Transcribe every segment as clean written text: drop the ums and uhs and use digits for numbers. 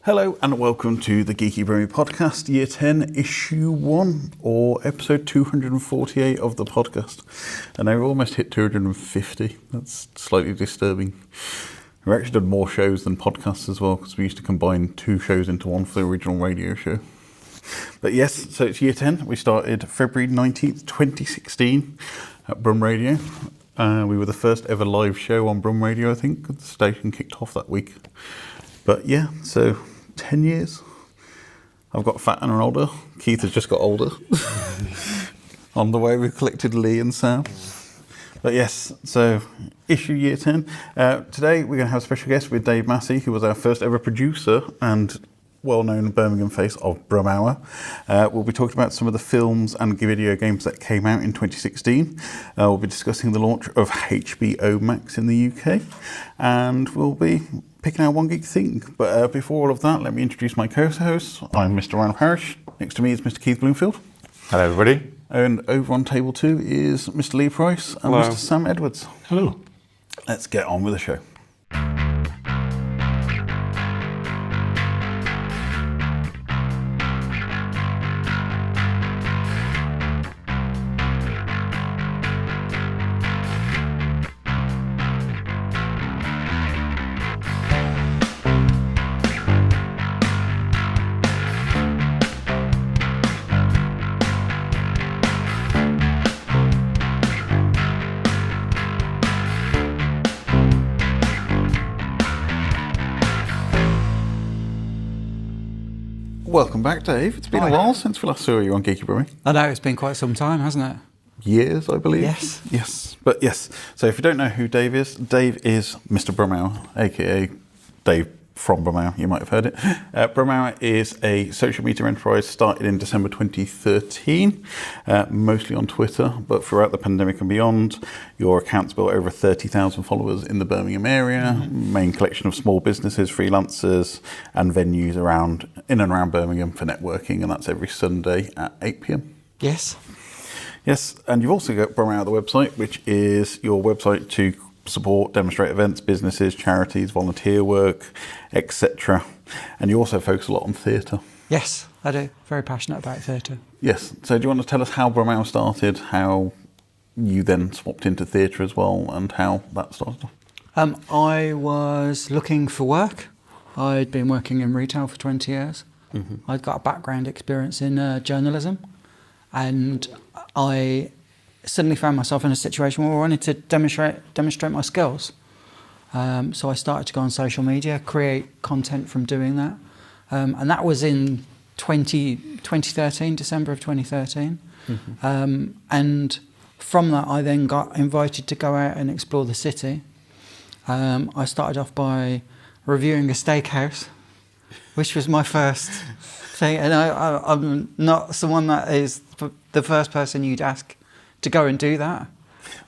Hello and welcome to the Geeky Brummie podcast, Year 10, Issue 1, or Episode 248 of the podcast. And I've almost hit 250. That's slightly disturbing. We've actually done more shows than podcasts as well, because we used to combine 2 shows into one for the original radio show. But yes, so it's Year 10. We started February 19th, 2016 at Brum Radio. We were the first ever live show on Brum Radio, I think. The station kicked off that week. But yeah, so 10 years. I've got fat and older. Keith has just got older. On the way, we've collected Leigh and Sam. But yes, so issue Year 10. Today, we're going to have a special guest with David Massey, who was our first ever producer and well-known Birmingham face of BrumHour. We'll be talking about some of the films and video games that came out in 2016. We'll be discussing the launch of HBO Max in the UK. And we'll be picking out One Geek Thing. But before all of that, let me introduce my co-hosts. I'm Mr. Ryan Parrish. Next to me is Mr. Keith Bloomfield. Hello, everybody. And over on table 2 is Mr. Leigh Price and Hello. Mr. Sam Edwards. Hello. Let's get on with the show. Welcome back, Dave. It's been a while since we last saw you on Geeky Brummie. I know, it's been quite some time, hasn't it? Years, I believe. Yes. Yes. But yes, so if you don't know who Dave is Mr. BrumHour, aka Dave from BrumHour, you might have heard it. BrumHour is a social media enterprise started in December 2013, mostly on Twitter, but throughout the pandemic and beyond, your account's built over 30,000 followers in the Birmingham area, main collection of small businesses, freelancers, and venues in and around Birmingham for networking, and that's every Sunday at 8 p.m. Yes. Yes, and you've also got BrumHour, the website, which is your website to support, demonstrate events, businesses, charities, volunteer work, etc. And you also focus a lot on theatre. Yes, I do. Very passionate about theatre. Yes. So do you want to tell us how BrumHour started, how you then swapped into theatre as well, and how that started? I was looking for work. I'd been working in retail for 20 years. Mm-hmm. I'd got a background experience in journalism, and I suddenly found myself in a situation where I wanted to demonstrate my skills. So I started to go on social media, create content from doing that. And that was in 2013, December of 2013. Mm-hmm. And from that, I then got invited to go out and explore the city. I started off by reviewing a steakhouse, which was my first thing. And I'm not someone that is the first person you'd ask to go and do that.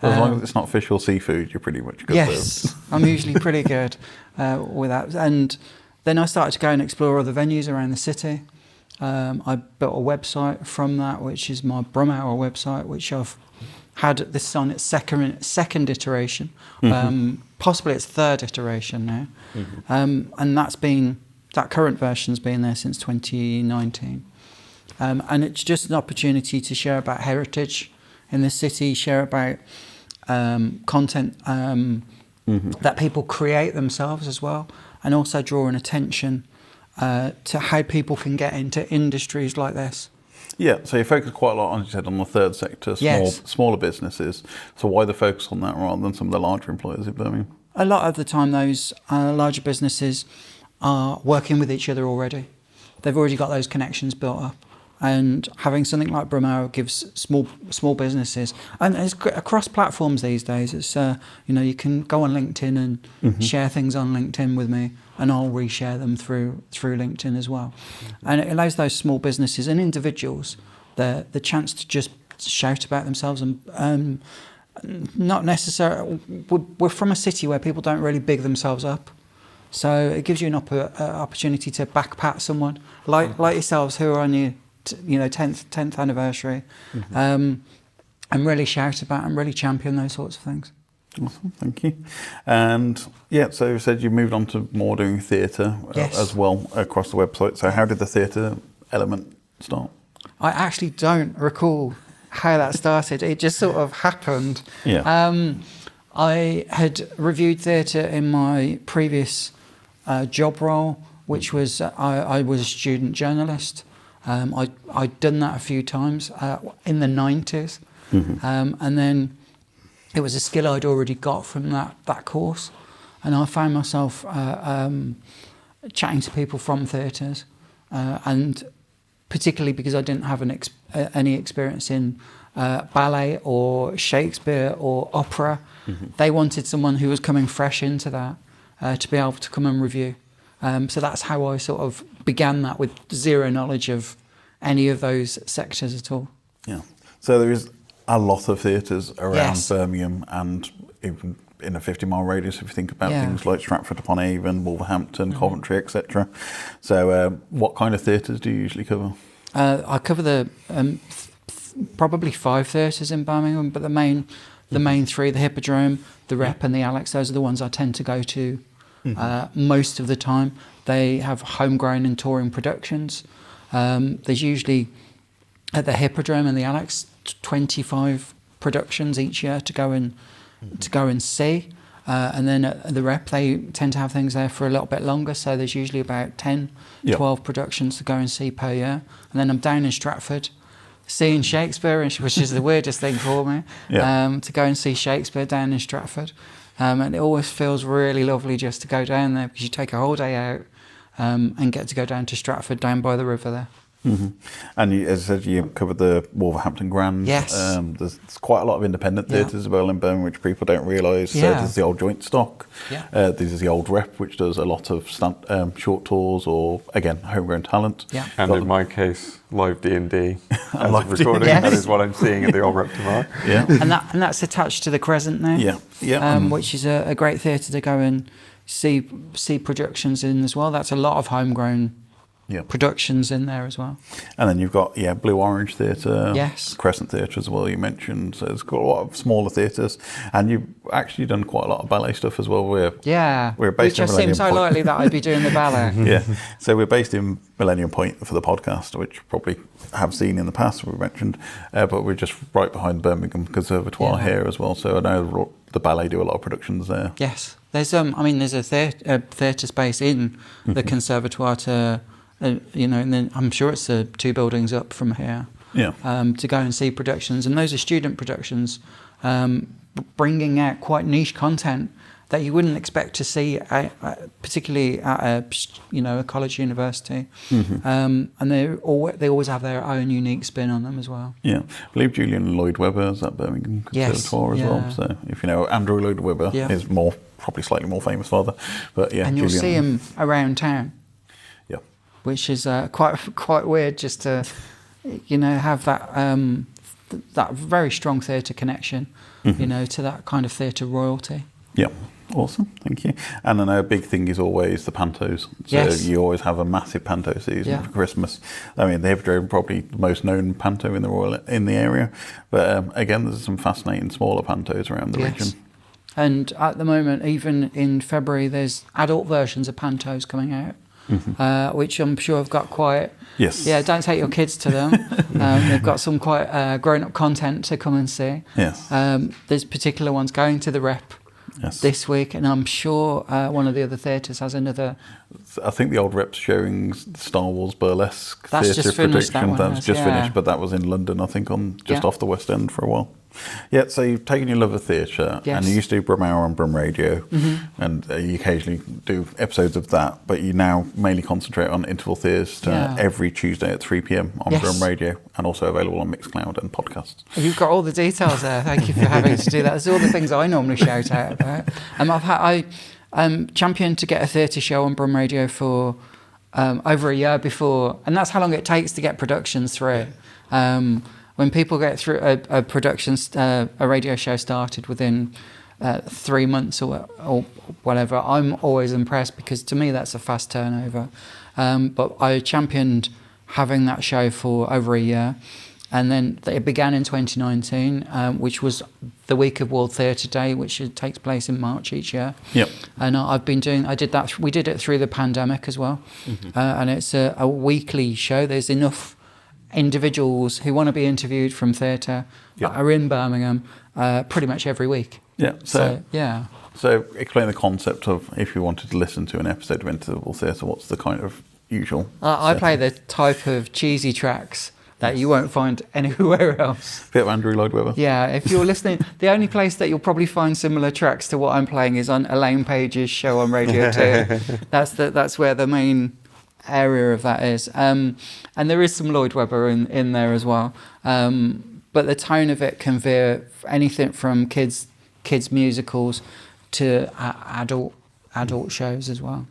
Well, as long as it's not fish or seafood, you're pretty much good. Yes, I'm usually pretty good with that. And then I started to go and explore other venues around the city. I built a website from that, which is my BrumHour website, which I've had this on its second iteration, possibly its third iteration now. Mm-hmm. And that current version's been there since 2019. And it's just an opportunity to share about heritage in the city, share about content that people create themselves as well, and also draw an attention to how people can get into industries like this. Yeah, so you focus quite a lot, as you said, on the third sector, smaller businesses. So why the focus on that rather than some of the larger employers in Birmingham? A lot of the time, those larger businesses are working with each other already. They've already got those connections built up. And having something like BrumHour gives small businesses, and it's across platforms these days. It's you can go on LinkedIn and share things on LinkedIn with me, and I'll reshare them through LinkedIn as well. And it allows those small businesses and individuals the chance to just shout about themselves and not necessarily. We're from a city where people don't really big themselves up. So it gives you an opportunity to backpat someone like yourselves who are on your 10th anniversary, and really shout about and really champion those sorts of things. Awesome, thank you. And yeah, so you said you moved on to more doing theatre as well across the website. So how did the theatre element start? I actually don't recall how that started. It just sort of happened. Yeah. I had reviewed theatre in my previous job role, which was I was a student journalist. I'd done that a few times in the 90s. And then it was a skill I'd already got from that course. And I found myself chatting to people from theatres, and particularly because I didn't have any experience in ballet or Shakespeare or opera. They wanted someone who was coming fresh into that to be able to come and review. So that's how I sort of began that, with zero knowledge of any of those sectors at all. Yeah. So there is a lot of theatres around Birmingham, and even in a 50-mile radius if you think about things like Stratford-upon-Avon, Wolverhampton, Coventry, etc. So what kind of theatres do you usually cover? I cover the probably 5 theatres in Birmingham, but the main 3, the Hippodrome, the Rep and the Alex, those are the ones I tend to go to most of the time. They have homegrown and touring productions. There's usually, at the Hippodrome and the Alex, 25 productions each year to go and see. And then at the Rep, they tend to have things there for a little bit longer, so there's usually about 10, 12 productions to go and see per year. And then I'm down in Stratford seeing Shakespeare, which is the weirdest thing for me, to go and see Shakespeare down in Stratford. And it always feels really lovely just to go down there, because you take a whole day out and get to go down to Stratford, down by the river there. And as I said, you covered the Wolverhampton Grand. Yes. There's quite a lot of independent theatres as well in Birmingham, which people don't realise. So there's the old Joint Stock. There's the old Rep, which does a lot of short tours or, again, homegrown talent. And in my case, live D&D as a recording. That is what I'm seeing at the old Rep tomorrow. And that's attached to the Crescent now. Which is a great theatre to go and see productions in as well. That's a lot of homegrown productions in there as well. And then you've got Blue Orange Theatre, yes, Crescent Theatre as well, you mentioned. So there's got a lot of smaller theatres, and you've actually done quite a lot of ballet stuff as well. We're based which in just Millennium seems so Point. likely that I'd be doing the ballet. So we're based in Millennium Point for the podcast, which you probably have seen in the past, we mentioned, but we're just right behind Birmingham Conservatoire here as well. So I know the ballet do a lot of productions there. Yes, there's there's a theatre space in the Conservatoire to. And then I'm sure it's 2 buildings up from here. To go and see productions, and those are student productions, bringing out quite niche content that you wouldn't expect to see, particularly at a college, university. And they always have their own unique spin on them as well. I believe Julian Lloyd Webber is at Birmingham Conservatoire as well. So if you know Andrew Lloyd Webber is probably slightly more famous father, but and you'll see him around town. Which is quite weird, just to have that very strong theatre connection, to that kind of theatre royalty. Awesome, thank you. And I know a big thing is always the pantos. So you always have a massive panto season for Christmas. I mean, the Hippodrome probably the most known panto in the area, but again, there's some fascinating smaller pantos around the region. And at the moment, even in February, there's adult versions of pantos coming out. Which I'm sure have got quite... don't take your kids to them. They've got some quite grown-up content to come and see. There's particular ones going to the Rep this week, and I'm sure one of the other theatres has another... I think the old Rep's showing Star Wars Burlesque That's theatre just finished, production. That's just finished, but that was in London, I think, off the West End for a while. So you've taken your love of theatre, and you used to do BrumHour on Brum Radio, and you occasionally do episodes of that, but you now mainly concentrate on interval theatre every Tuesday at 3 p.m. on Brum Radio, and also available on Mixcloud and podcasts. You've got all the details there. Thank you for having to do that. That's all the things I normally shout out about. I championed to get a theatre show on Brum Radio for over a year before, and that's how long it takes to get productions through. When people get through a production, a radio show started within 3 months or whatever, I'm always impressed, because to me that's a fast turnover. But I championed having that show for over a year, And then it began in 2019, which was the week of World Theatre Day, which takes place in March each year. Yep. And I did that. We did it through the pandemic as well. And it's a weekly show. There's enough individuals who want to be interviewed from theatre that are in Birmingham pretty much every week. Yeah. So yeah. So explain the concept of, if you wanted to listen to an episode of Interval Theatre, what's the kind of usual I play the type of cheesy tracks that you won't find anywhere else. Bit of Andrew Lloyd Webber. Yeah, if you're listening, the only place that you'll probably find similar tracks to what I'm playing is on Elaine Page's show on Radio 2. That's where the main area of that is. And there is some Lloyd Webber in there as well. But the tone of it can veer anything from kids musicals to adult shows as well.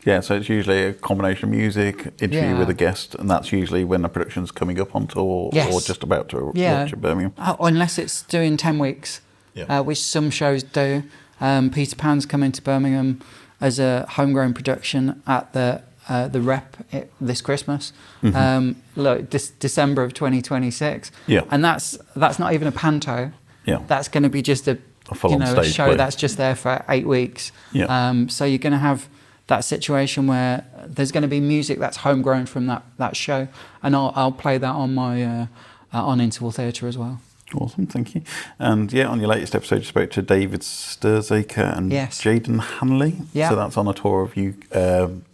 Yeah, so it's usually a combination of music, interview with a guest, and that's usually when the production's coming up on tour or just about to launch in Birmingham. Unless it's doing 10 weeks, which some shows do. Peter Pan's coming to Birmingham as a homegrown production at the Rep this Christmas. Look, December of 2026. Yeah. And that's not even a panto. Yeah. That's going to be just a stage show play. That's just there for 8 weeks. Yeah. So you're going to have that situation where there's going to be music that's homegrown from that show, and I'll play that on my on Interval Theatre as well. Awesome, thank you. And on your latest episode, you spoke to David Sturzaker and Jaden Hanley. Yeah. So that's on a tour of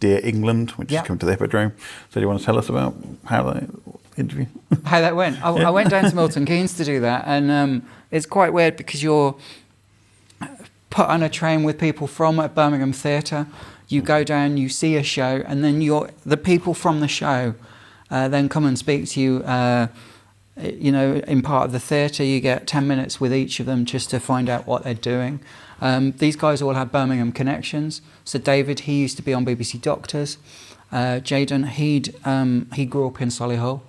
Dear England, which is coming to the Hippodrome. So do you want to tell us about how that interview? How that went? I went down to Milton Keynes to do that, and it's quite weird because you're put on a train with people from a Birmingham theatre. You go down, you see a show, and then the people from the show then come and speak to you. In part of the theatre, you get 10 minutes with each of them just to find out what they're doing. These guys all have Birmingham connections. So David, he used to be on BBC Doctors. Jaden, he grew up in Solihull.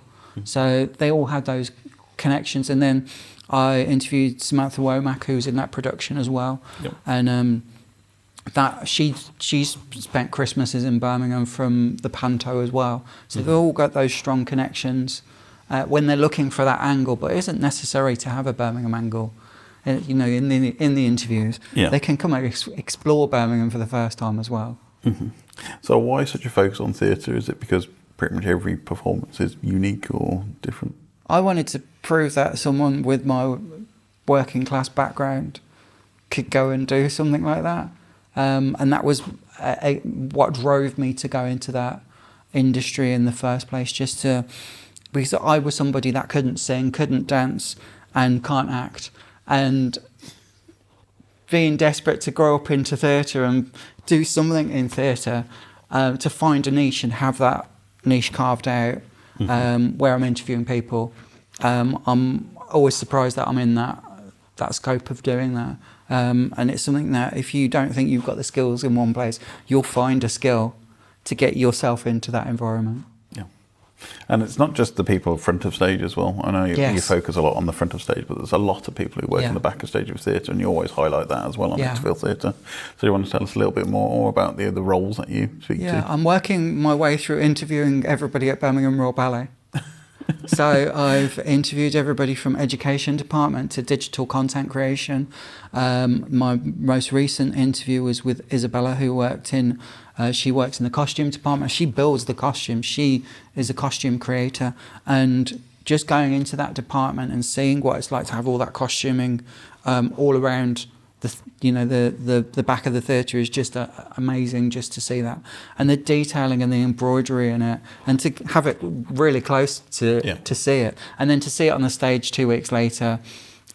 So they all had those connections. And then I interviewed Samantha Womack, who's in that production as well. Yep. And that she's spent Christmases in Birmingham from the Panto as well. So they've all got those strong connections when they're looking for that angle, but it isn't necessary to have a Birmingham angle. In the interviews, they can come and explore Birmingham for the first time as well. Mm-hmm. So why such a focus on theatre? Is it because pretty much every performance is unique or different? I wanted to prove that someone with my working class background could go and do something like that. And that was what drove me to go into that industry in the first place, because I was somebody that couldn't sing, couldn't dance, and can't act. And being desperate to grow up into theatre and do something in theatre, to find a niche and have that niche carved out, where I'm interviewing people, I'm always surprised that I'm in that scope of doing that. And it's something that if you don't think you've got the skills in one place, you'll find a skill to get yourself into that environment. Yeah. And it's not just the people front of stage as well. I know you focus a lot on the front of stage, but there's a lot of people who work in the back of stage of theatre, and you always highlight that as well on Interval Theatre. So you want to tell us a little bit more about the roles that you speak to? Yeah, I'm working my way through interviewing everybody at Birmingham Royal Ballet. So I've interviewed everybody from education department to digital content creation. My most recent interview was with Isabella, who she works in the costume department. She builds the costumes. She is a costume creator, and just going into that department and seeing what it's like to have all that costuming all around the back of the theatre is just amazing, just to see that, and the detailing and the embroidery in it, and to have it really close to see it, and then to see it on the stage 2 weeks later,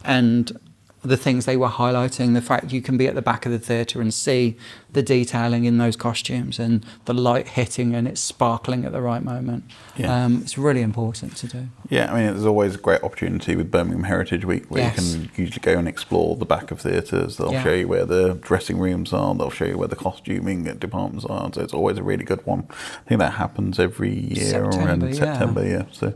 and the things they were highlighting, the fact you can be at the back of the theatre and see the detailing in those costumes and the light hitting and it's sparkling at the right moment. Yeah. It's really important to do. Yeah, I mean, there's always a great opportunity with Birmingham Heritage Week where you can usually go and explore the back of theatres. They'll show you where the dressing rooms are, they'll show you where the costuming departments are, so it's always a really good one. I think that happens every year around September, so.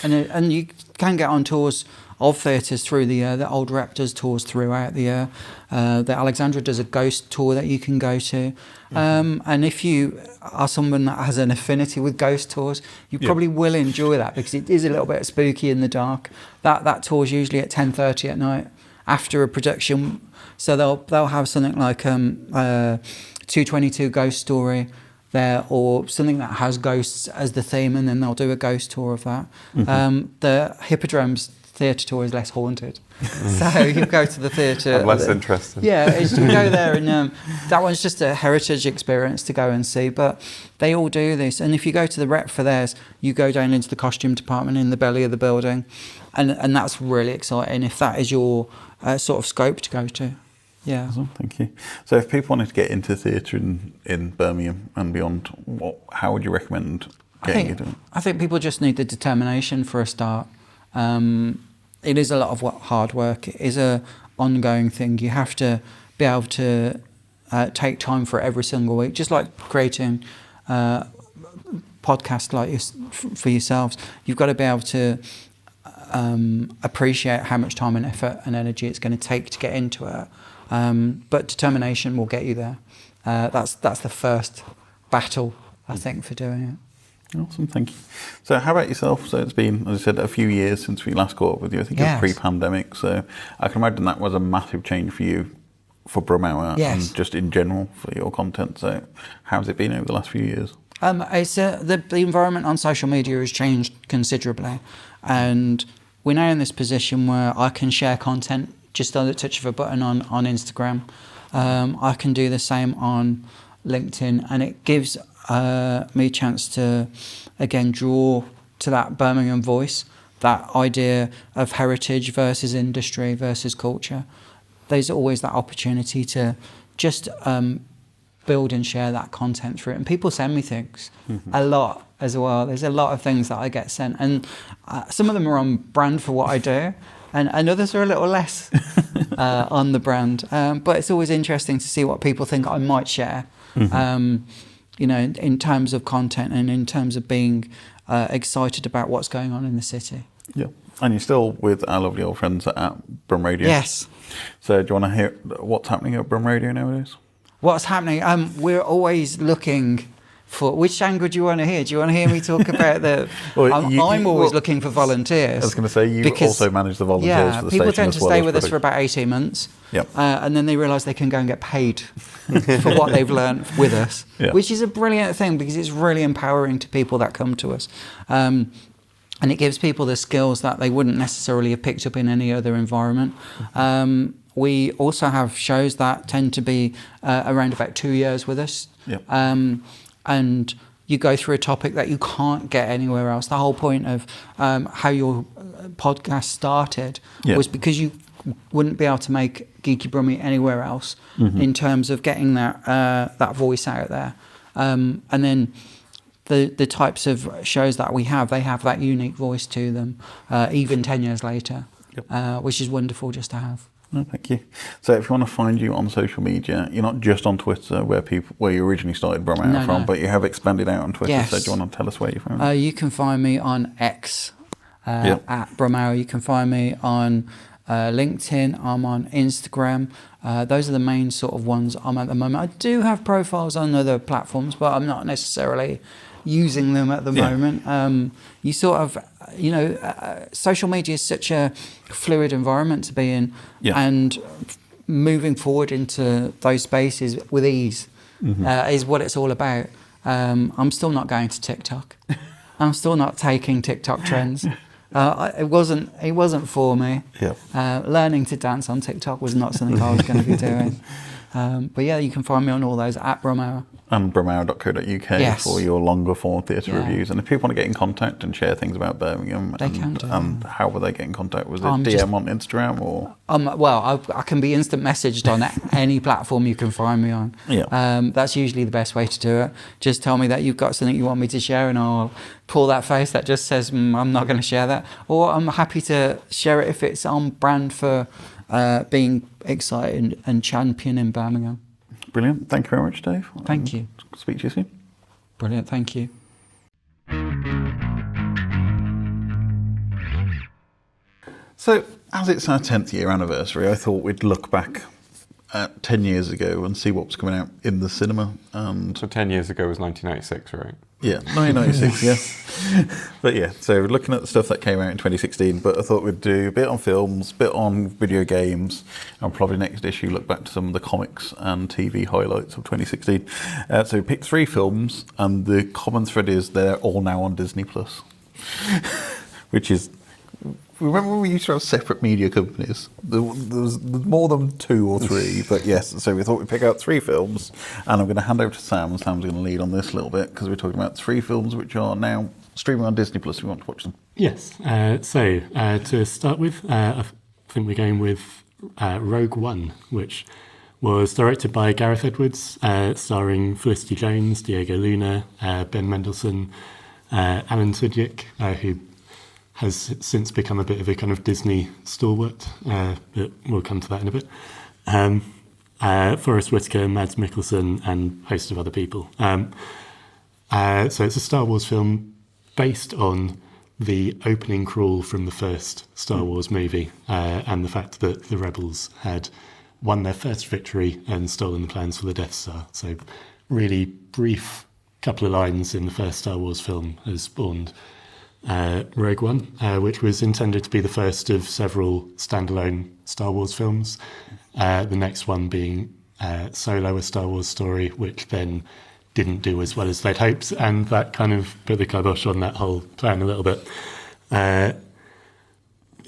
And you can get on tours of theatres through the year. The Old Rep does tours throughout the year. The Alexandra does a ghost tour that you can go to. And if you are someone that has an affinity with ghost tours, you probably will enjoy that, because it is a little bit spooky in the dark. That tour is usually at 10:30 at night after a production. So they'll have something like 222 Ghost Story there, or something that has ghosts as the theme, and then they'll do a ghost tour of that. The Hippodrome's theatre tour is less haunted. So you go to the theatre. Less interesting. Yeah, you go there, and that one's just a heritage experience to go and see. But they all do this. And if you go to the Rep for theirs, you go down into the costume department in the belly of the building. And that's really exciting if that is your sort of scope to go to. Yeah. Awesome, thank you. So if people wanted to get into theatre in Birmingham and beyond, how would you recommend getting into it? I think people just need the determination for a start. It is a lot of hard work. It is a ongoing thing. You have to be able to take time for it every single week, just like creating podcasts like for yourselves. You've got to be able to appreciate how much time and effort and energy it's going to take to get into it. But determination will get you there. That's the first battle, I think, for doing it. Awesome, thank you. So how about yourself? So it's been, as I said, a few years since we last caught up with you. I think it was pre-pandemic. So I can imagine that was a massive change for you, for BrumHour, and just in general for your content. So how's it been over the last few years? It's the environment on social media has changed considerably. And we're now in this position where I can share content just on the touch of a button on Instagram. I can do the same on LinkedIn, and it gives me a chance to, again, draw to that Birmingham voice, that idea of heritage versus industry versus culture. There's always that opportunity to just build and share that content through it. And people send me things a lot as well. There's a lot of things that I get sent, and some of them are on brand for what I do, and others are a little less on the brand. But it's always interesting to see what people think I might share. In terms of content and in terms of being excited about what's going on in the city. Yeah. And you're still with our lovely old friends at Brum Radio. Yes. So do you want to hear what's happening at Brum Radio nowadays? What's happening? We're always looking for... Which angle do you want to hear? Do you want to hear me talk about the... I'm always looking for volunteers. I was going to say, you also manage the volunteers for the station. People tend to stay with us for about 18 months. Yep. And then they realise they can go and get paid for what they've learned with us, which is a brilliant thing, because it's really empowering to people that come to us. And it gives people the skills that they wouldn't necessarily have picked up in any other environment. We also have shows that tend to be around about 2 years with us. Yep. And you go through a topic that you can't get anywhere else. The whole point of how your podcast started was because you wouldn't be able to make Geeky Brummie anywhere else in terms of getting that voice out there. And then the types of shows that we have, they have that unique voice to them, even 10 years later, which is wonderful just to have. Oh, thank you. So if you want to find you on social media, you're not just on Twitter where you originally started BrumHour from, but you have expanded out on Twitter. Yes. So do you want to tell us where you found it? You can find me on X at BrumHour. You can find me on LinkedIn. I'm on Instagram. Those are the main sort of ones I'm at the moment. I do have profiles on other platforms, but I'm not necessarily using them at the moment. You sort of, social media is such a fluid environment to be in, and moving forward into those spaces with ease is what it's all about. I'm still not going to TikTok. I'm still not taking TikTok trends. It wasn't for me. Learning to dance on TikTok was not something I was going to be doing. But yeah, you can find me on all those at BrumHour. And BrumHour.co.uk for your longer form theatre reviews. And if people want to get in contact and share things about Birmingham, and how will they get in contact? Was it DM on Instagram or? I can be instant messaged on any platform you can find me on. That's usually the best way to do it. Just tell me that you've got something you want me to share, and I'll pull that face that just says I'm not going to share that, or I'm happy to share it if it's on brand for being excited and championing Birmingham. Brilliant. Thank you very much, Dave. Thank you. Speak to you soon. Brilliant. Thank you. So, as it's our 10th year anniversary, I thought we'd look back at 10 years ago and see what was coming out in the cinema. And So 10 years ago was 1996, right? yeah, 1996, yeah. But yeah, so we're looking at the stuff that came out in 2016, but I thought we'd do a bit on films, a bit on video games, and probably next issue look back to some of the comics and TV highlights of 2016. So we picked 3 films, and the common thread is they're all now on Disney+. Which is... Remember when we used to have separate media companies? There was more than 2 or 3, but yes. So we thought we'd pick out 3 films, and I'm going to hand over to Sam, and Sam's going to lead on this a little bit, because we're talking about 3 films which are now streaming on Disney+, if you want to watch them. Yes. So to start with, I think we're going with Rogue One, which was directed by Gareth Edwards, starring Felicity Jones, Diego Luna, Ben Mendelsohn, Alan Tudyk, who has since become a bit of a kind of Disney stalwart, but we'll come to that in a bit. Forrest Whitaker, Mads Mikkelsen, and a host of other people. So it's a Star Wars film based on the opening crawl from the first Star Wars movie, and the fact that the rebels had won their first victory and stolen the plans for the Death Star. So really brief couple of lines in the first Star Wars film has spawned Rogue One, which was intended to be the first of several standalone Star Wars films. The next one being Solo, a Star Wars story, which then didn't do as well as they'd hoped, and that kind of put the kibosh on that whole plan a little bit.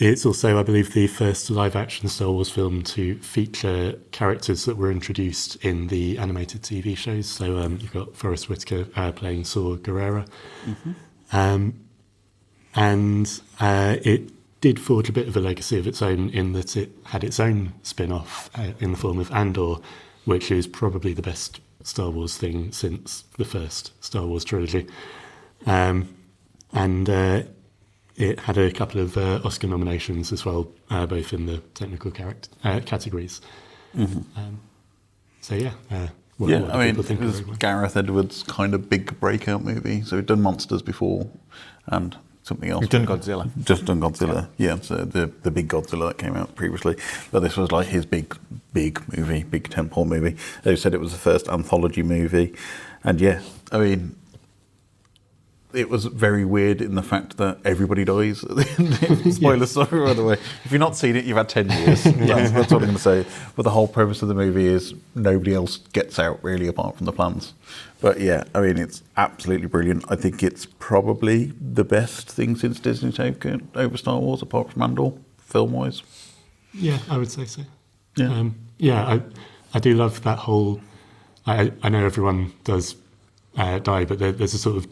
It's also, I believe, the first live-action Star Wars film to feature characters that were introduced in the animated TV shows. So you've got Forrest Whitaker playing Saw Gerrera. Mm-hmm. And it did forge a bit of a legacy of its own in that it had its own spin-off in the form of Andor, which is probably the best Star Wars thing since the first Star Wars trilogy. And it had a couple of Oscar nominations as well, both in the technical categories. Mm-hmm. So yeah. What I mean, it was Gareth Edwards' kind of big breakout movie. So he'd done Monsters before, and something else. We've done Godzilla. Just done Godzilla, yeah. So the big Godzilla that came out previously. But this was like his big movie, big tentpole movie. They said it was the first anthology movie. And yeah, I mean, it was very weird in the fact that everybody dies at the end. Spoiler, sorry, by the way. If you've not seen it, you've had 10 years. That's what I'm going to say. But the whole premise of the movie is nobody else gets out, really, apart from the plans. But yeah, I mean, it's absolutely brilliant. I think it's probably the best thing since Disney taken over Star Wars, apart from Andor, film-wise. Yeah, I would say so. Yeah, I do love that whole... I know everyone does die, but there's a sort of...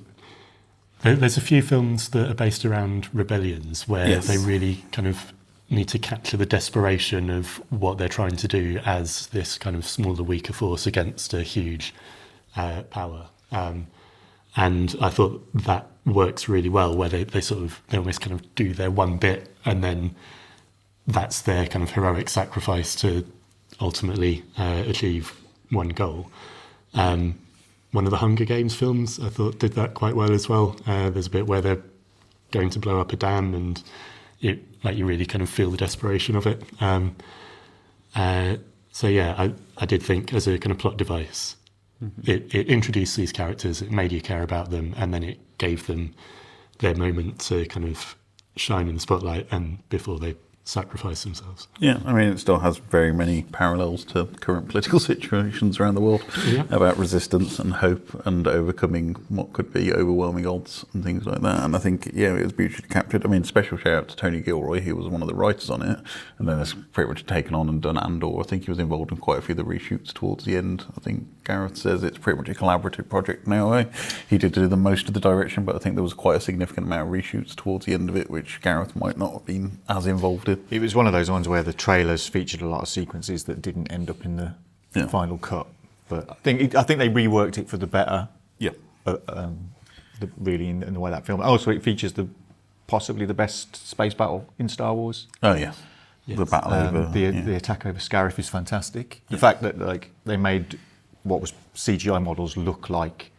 There's a few films that are based around rebellions where they really kind of need to capture the desperation of what they're trying to do as this kind of smaller, weaker force against a huge power. And I thought that works really well, where they almost kind of do their one bit, and then that's their kind of heroic sacrifice to ultimately achieve one goal. One of the Hunger Games films, I thought, did that quite well as well. There's a bit where they're going to blow up a dam, and you really kind of feel the desperation of it. So yeah, I did think as a kind of plot device, it introduced these characters, it made you care about them, and then it gave them their moment to kind of shine in the spotlight and before they sacrifice themselves. Yeah, I mean, it still has very many parallels to current political situations around the world about resistance and hope and overcoming what could be overwhelming odds and things like that. And I think, it was beautifully captured. I mean, special shout out to Tony Gilroy, who was one of the writers on it, and then has pretty much taken on and done Andor. I think he was involved in quite a few of the reshoots towards the end. I think Gareth says it's pretty much a collaborative project now. He did do the most of the direction, but I think there was quite a significant amount of reshoots towards the end of it, which Gareth might not have been as involved in. It was one of those ones where the trailers featured a lot of sequences that didn't end up in the final cut. But I think they reworked it for the better. Yeah. Really, in the way that film. Also, it features possibly the best space battle in Star Wars. Oh yeah. Yes. The battle over the attack over Scarif is fantastic. The fact that they made what was CGI models look like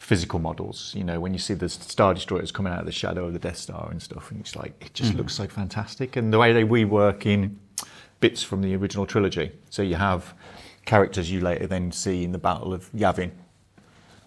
physical models. You know, when you see the Star Destroyers coming out of the shadow of the Death Star and stuff, and it's like, it just looks so fantastic. And the way they rework in bits from the original trilogy. So you have characters you later then see in the Battle of Yavin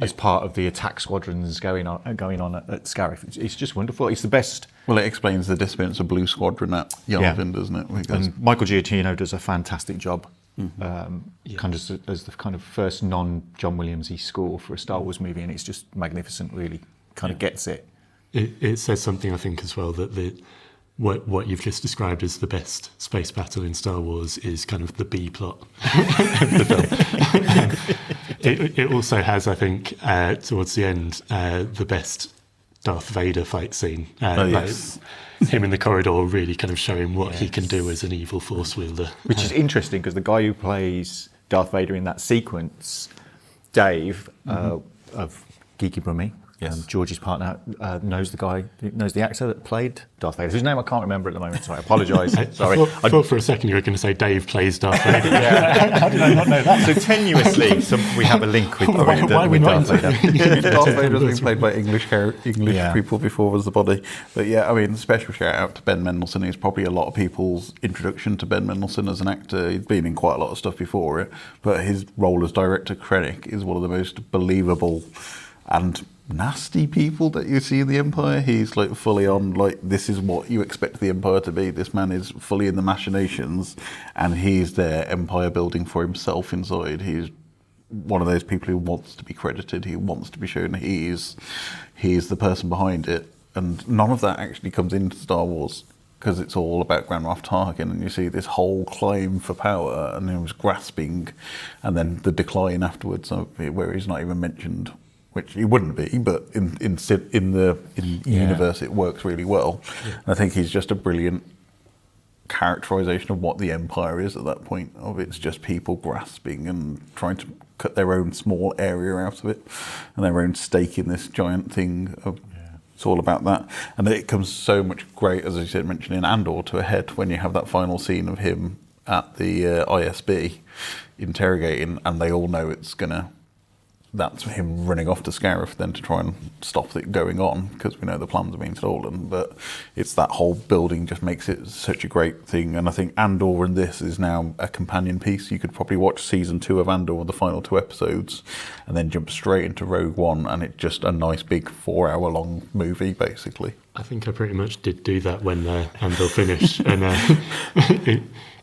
as part of the attack squadrons going on at Scarif. It's just wonderful. It's the best. Well, it explains the disappearance of Blue Squadron at Yavin, doesn't it? Because and Michael Giacchino does a fantastic job. Kind of as the kind of first non-John Williams-y score for a Star Wars movie, and it's just magnificent. Really, kind of gets it. It says something, I think, as well, that what you've just described as the best space battle in Star Wars is kind of the B plot of the film. It also has, I think, towards the end, the best Darth Vader fight scene. Yes. Like him in the corridor really kind of showing what he can do as an evil force wielder. Which is interesting because the guy who plays Darth Vader in that sequence, Dave of Geeky Brummie, George's partner, knows the actor that played Darth Vader, whose name I can't remember at the moment, so I apologise. Sorry. I thought for a second you were going to say Dave plays Darth Vader. How did I not know that? So tenuously, we have a link with Darth Vader. Darth Vader has been played by English people before was the body. But yeah, I mean, special shout out to Ben Mendelsohn. He's probably a lot of people's introduction to Ben Mendelsohn as an actor. He'd been in quite a lot of stuff before it, but his role as director Krennic is one of the most believable and nasty people that you see in the Empire. He's like fully on, like, this is what you expect the Empire to be. This man is fully in the machinations, and he's there empire building for himself inside. He's one of those people who wants to be credited. He wants to be shown he's the person behind it, and none of that actually comes into Star Wars because it's all about Grand Moff Tarkin, and you see this whole climb for power, and he was grasping, and then the decline afterwards, where he's not even mentioned. Which he wouldn't be, but in the universe it works really well. Yeah. And I think he's just a brilliant characterization of what the Empire is at that point. Of it's just people grasping and trying to cut their own small area out of it, and their own stake in this giant thing. It's all about that, and it comes so much great, as I said, mentioned in Andor, to a head when you have that final scene of him at the ISB interrogating, and they all know that's him running off to Scarif then to try and stop it going on, because we know the plans are being stolen. But it's that whole building just makes it such a great thing. And I think Andor and this is now a companion piece. You could probably watch season 2 of Andor, the final 2 episodes, and then jump straight into Rogue One, and it's just a nice big 4-hour long movie, basically. I think I pretty much did do that when Andor finished. And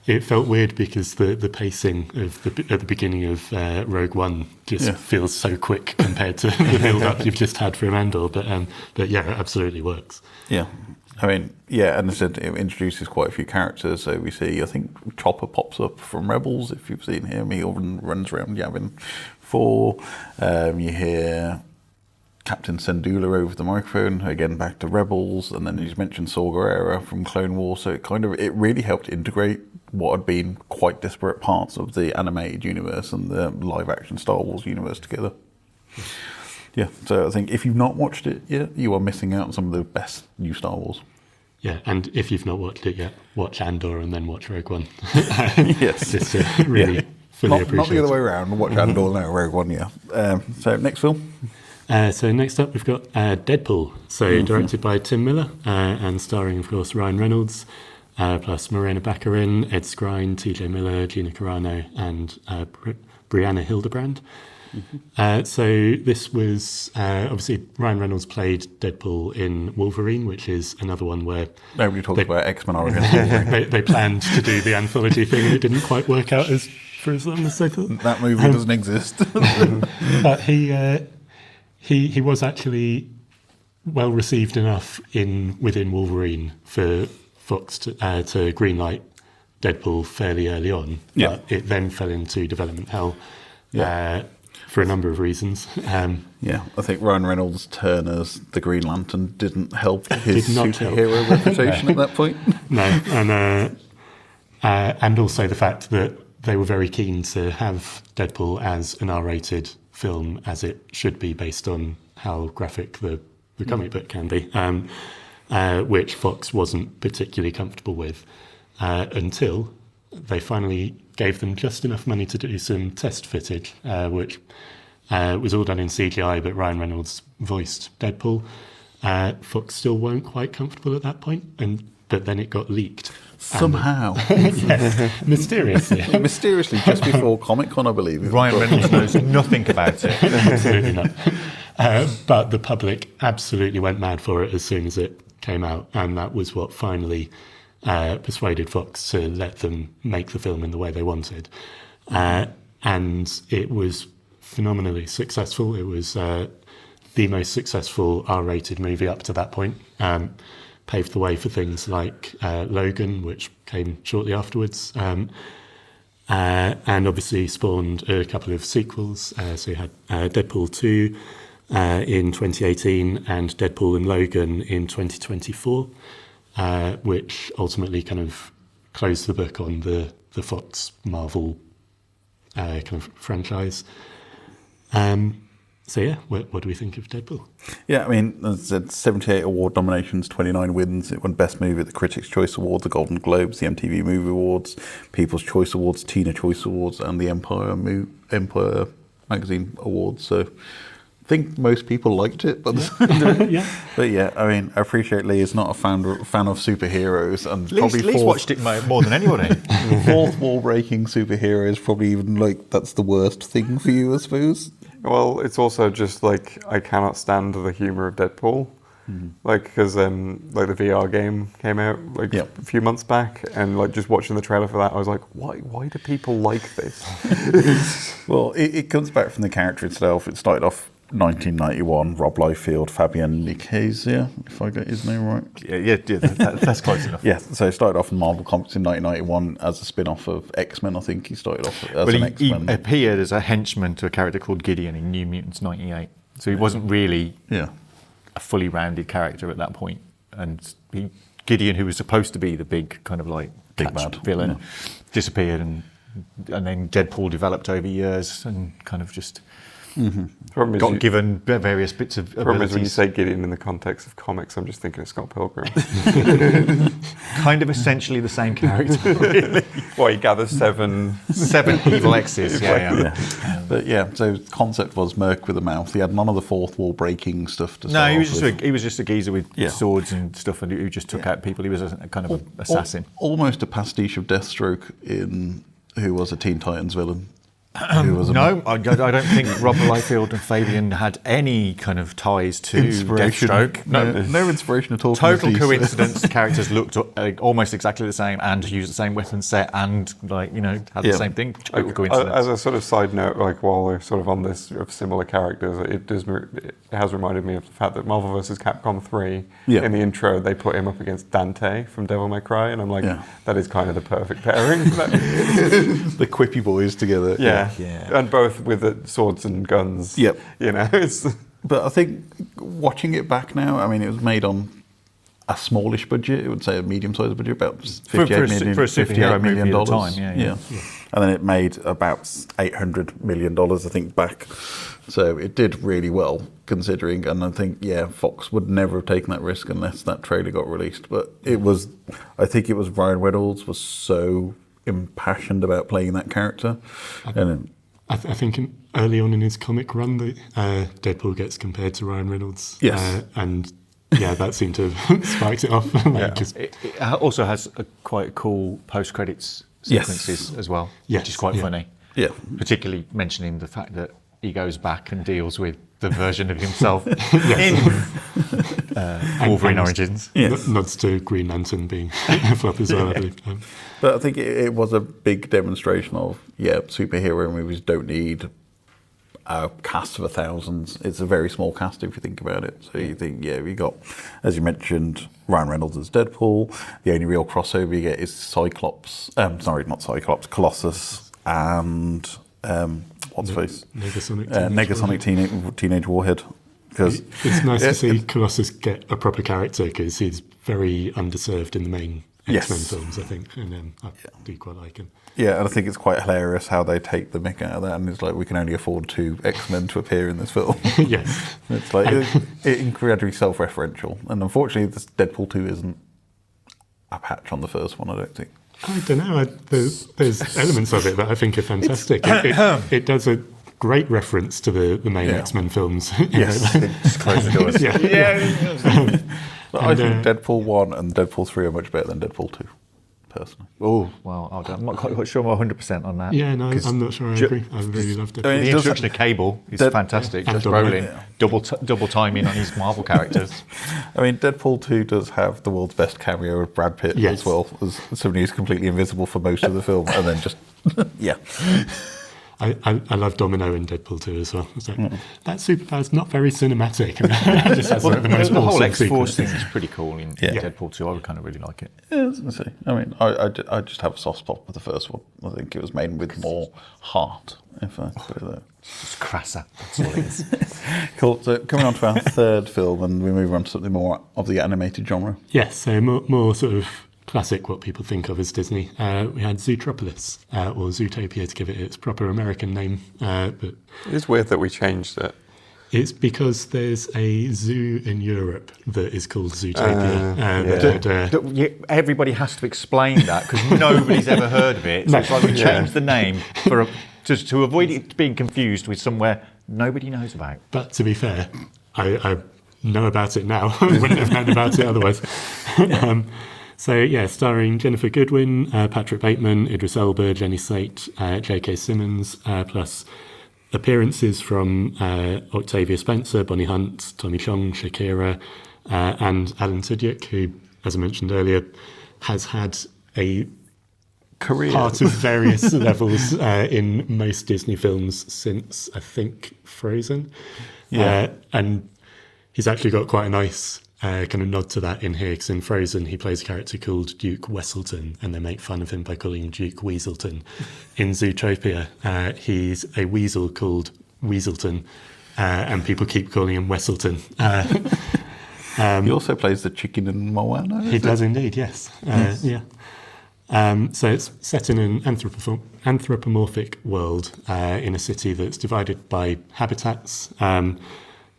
it felt weird because the pacing of at the beginning of Rogue One just feels so quick compared to the build-up you've just had from Andor. But yeah, it absolutely works. Yeah. I mean, yeah, and I said it introduces quite a few characters. So we see, I think, Chopper pops up from Rebels, if you've seen him. He often runs around Yavin 4. You hear Captain Syndulla over the microphone, again back to Rebels, and then he's mentioned Saw Gerrera from Clone Wars. So it really helped integrate what had been quite disparate parts of the animated universe and the live-action Star Wars universe together. Yeah, so I think if you've not watched it yet, you are missing out on some of the best new Star Wars. Yeah, and if you've not watched it yet, watch Andor and then watch Rogue One. Yes. Just to really fully appreciate it. Not the other way around, watch Andor now, Rogue One, yeah. So next film? So next up we've got Deadpool, directed by Tim Miller and starring, of course, Ryan Reynolds, plus Morena Baccarin, Ed Skrein, TJ Miller, Gina Carano, and Brianna Hildebrand. Mm-hmm. So this was, obviously, Ryan Reynolds played Deadpool in Wolverine, which is another one where... Nobody talks about X-Men Origins. They planned to do the anthology thing and it didn't quite work out for as long as they thought. That movie doesn't exist. But he was actually well received enough within Wolverine for Fox to greenlight Deadpool fairly early on. Yeah. But it then fell into development hell for a number of reasons. I think Ryan Reynolds' turn as the Green Lantern didn't help his superhero reputation at that point. No, and also the fact that they were very keen to have Deadpool as an R-rated film, as it should be based on how graphic the comic book can be, which Fox wasn't particularly comfortable with until they finally gave them just enough money to do some test footage, which It was all done in CGI, but Ryan Reynolds voiced Deadpool. Fox still weren't quite comfortable at that point, but then it got leaked. Somehow. Yes, mysteriously. Mysteriously, just before Comic-Con, I believe. Ryan Reynolds knows nothing about it. Absolutely not. But the public absolutely went mad for it as soon as it came out, and that was what finally persuaded Fox to let them make the film in the way they wanted. And it was phenomenally successful. It was the most successful R-rated movie up to that point. Paved the way for things like Logan, which came shortly afterwards, and obviously spawned a couple of sequels. So you had Deadpool 2 in 2018 and Deadpool and Logan in 2024, which ultimately kind of closed the book on the Fox Marvel kind of franchise. So yeah, what do we think of Deadpool? Yeah, I mean, as I said, 78 award nominations, 29 wins. It won Best Movie at the Critics' Choice Awards, the Golden Globes, the MTV Movie Awards, People's Choice Awards, Tina Choice Awards, and the Empire Magazine Awards. So I think most people liked it. But Yeah. But yeah, I mean, I appreciate Leigh is not a fan of superheroes, and Lee's watched it more than anybody. Fourth wall breaking superheroes, probably even like that's the worst thing for you, I suppose. Well, it's also just like I cannot stand the humor of Deadpool, like because like the VR game came out like a few months back, and like just watching the trailer for that, I was like, why do people like this? Well, it comes back from the character itself. It started off 1991, Rob Liefeld, Fabian Nicasio, if I get his name right. Yeah, that's close enough. Yeah, so he started off in Marvel Comics in 1991 as a spin-off of X-Men. I think he started off as an X-Men. He appeared as a henchman to a character called Gideon in New Mutants 98. So he wasn't really a fully rounded character at that point. And Gideon, who was supposed to be the big kind of like Big bad villain, disappeared, and then Deadpool developed over years and kind of just... got given various bits of abilities. Problem is when you say Gideon in the context of comics, I'm just thinking of Scott Pilgrim. Kind of essentially the same character, really. Well, he gathers seven evil X's. Yeah. But yeah, so the concept was Merc with a mouth. He had none of the fourth wall breaking stuff to No, start he was off with. he was just a geezer with swords and stuff, and who just took out people. He was a kind of an assassin. Almost a pastiche of Deathstroke who was a Teen Titans villain. No, I don't think Rob Liefeld and Fabian had any kind of ties to Deathstroke. No inspiration at all. Total coincidence. The characters looked almost exactly the same and used the same weapon set and had the same thing. Total coincidence. As a sort of side note, like while we're sort of on this of similar characters, it has reminded me of the fact that Marvel vs. Capcom 3 in the intro they put him up against Dante from Devil May Cry, and I'm like, that is kind of the perfect pairing. The quippy boys together. Yeah. And both with the swords and guns. Yep. But I think watching it back now, I mean, it was made on a smallish budget. It would say a medium-sized budget, about $58 million. At the time, yeah. And then it made about $800 million, I think, back. So it did really well, considering. And I think, Fox would never have taken that risk unless that trailer got released. But I think it was Ryan Reynolds was so impassioned about playing that character. I think early on in his comic run, Deadpool gets compared to Ryan Reynolds. Yes. And that seemed to have spiked it off. It also has quite cool post-credits sequences as well, which is quite funny. Yeah. Particularly mentioning the fact that he goes back and deals with the version of himself in Wolverine Origins. Nods to Green Lantern being a flop as well, I believe. But I think it was a big demonstration of, superhero movies don't need a cast of thousands. It's a very small cast if you think about it. So you think, we got, as you mentioned, Ryan Reynolds as Deadpool. The only real crossover you get is Cyclops. Not Cyclops, Colossus and... what's his face? Negasonic Teenage Warhead. Because it's nice to see Colossus get a proper character because he's very underserved in the main X-Men films, I think, and I do quite like him. Yeah, and I think it's quite hilarious how they take the mick out of that, and it's like we can only afford 2 X-Men to appear in this film. Yes, it's like it's incredibly self-referential, and unfortunately, this Deadpool 2 isn't a patch on the first one. I don't think. I don't know. There's elements of it that I think are fantastic. It does a great reference to the main X-Men films. Yes, just close the doors. I think Deadpool 1 and Deadpool 3 are much better than Deadpool 2, personally. Oh, well, I'm not quite sure I'm 100% on that. Yeah, no, I'm not sure I agree. I really loved it. The introduction of Cable is fantastic. Just rolling, double timing on his Marvel characters. I mean, Deadpool 2 does have the world's best cameo of Brad Pitt as well, as somebody who's completely invisible for most of the film, and then just, I love Domino in Deadpool 2 as well. So that superpower's not very cinematic. Just has the most the whole awesome X-Force sequence. thing is pretty cool in Deadpool 2. I would kind of really like it. Yeah, I was going to say. I mean, I just have a soft spot for the first one. I think it was made with more heart, if I put it there. It's crasser. That's all it is. Cool. So coming on to our third film, and we move on to something more of the animated genre. Yes, so more sort of classic, what people think of as Disney. We had Zootropolis, or Zootopia to give it its proper American name. But it's weird that we changed it. It's because there's a zoo in Europe that is called Zootopia. Everybody has to explain that because nobody's ever heard of it. So it's like we changed the name just to avoid it being confused with somewhere nobody knows about. But to be fair, I know about it now. I wouldn't have known about it otherwise. Starring Jennifer Goodwin, Patrick Bateman, Idris Elba, Jenny Slate, J.K. Simmons, plus appearances from Octavia Spencer, Bonnie Hunt, Tommy Chong, Shakira, and Alan Tudyk, who, as I mentioned earlier, has had a career part of various levels in most Disney films since, I think, Frozen. And he's actually got quite a nice kind of nod to that in here, because in Frozen he plays a character called Duke Weselton, and they make fun of him by calling him Duke Weaselton. In Zootopia, he's a weasel called Weaselton, and people keep calling him Weselton. He also plays the chicken in Moana. He does indeed, yes. So it's set in an anthropomorphic world in a city that's divided by habitats,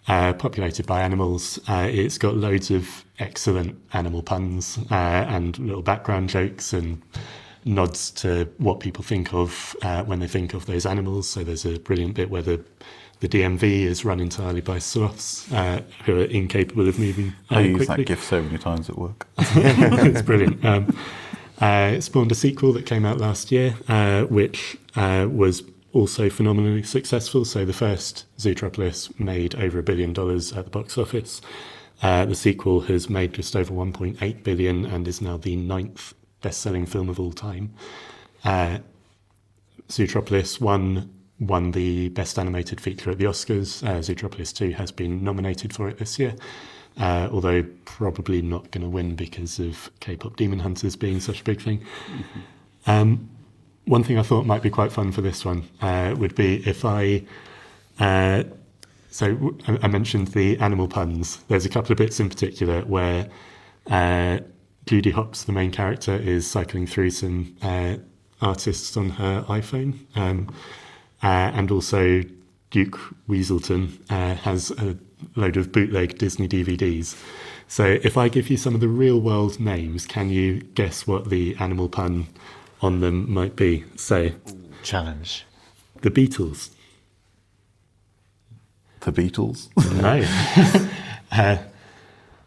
populated by animals. It's got loads of excellent animal puns and little background jokes and nods to what people think of when they think of those animals. So there's a brilliant bit where the DMV is run entirely by sloths who are incapable of moving I use quickly. that GIF so many times at work. It's brilliant. It spawned a sequel that came out last year, which was also phenomenally successful. So the first Zootropolis made over $1 billion at the box office. The sequel has made just over 1.8 billion and is now the 9th best-selling film of all time. Zootropolis won the Best Animated Feature at the Oscars. Zootropolis 2 has been nominated for it this year, although probably not going to win because of K-pop Demon Hunters being such a big thing. One thing I thought might be quite fun for this one would be if I mentioned the animal puns. There's a couple of bits in particular where Judy Hopps, the main character, is cycling through some artists on her iPhone. And also Duke Weaselton has a load of bootleg Disney DVDs. So if I give you some of the real world names, can you guess what the animal pun on them might be? So, challenge. The Beatles. The Beatles? No.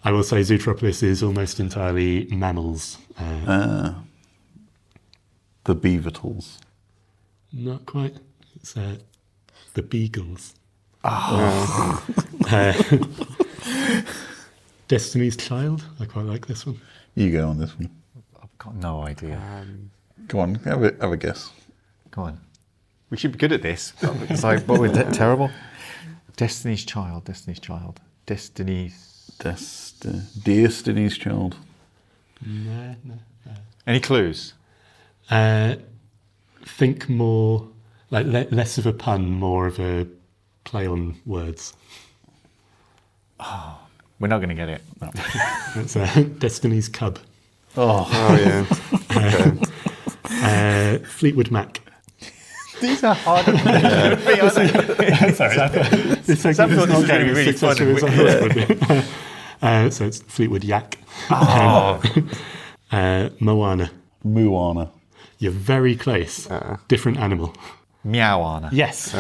I will say Zootropolis is almost entirely mammals. The Beavertals. Not quite. It's the Beagles. Oh. Destiny's Child. I quite like this one. You go on this one. I've got no idea. Go on, have a guess. Go on. We should be good at this. It's like, what, we're terrible? Destiny's Child. Destiny's Child. Destiny's Child. No. Any clues? Think more, like less of a pun, more of a play on words. Oh, we're not going to get it. No. It's Destiny's Cub. Oh yeah. Okay. Fleetwood Mac. These are harder than they should be, aren't they? Sorry, this segment is not going to be really successful as I thought it would be. So it's Fleetwood Yak. Oh. Moana. Moana. You're very close. Different animal. Meowana. Yes.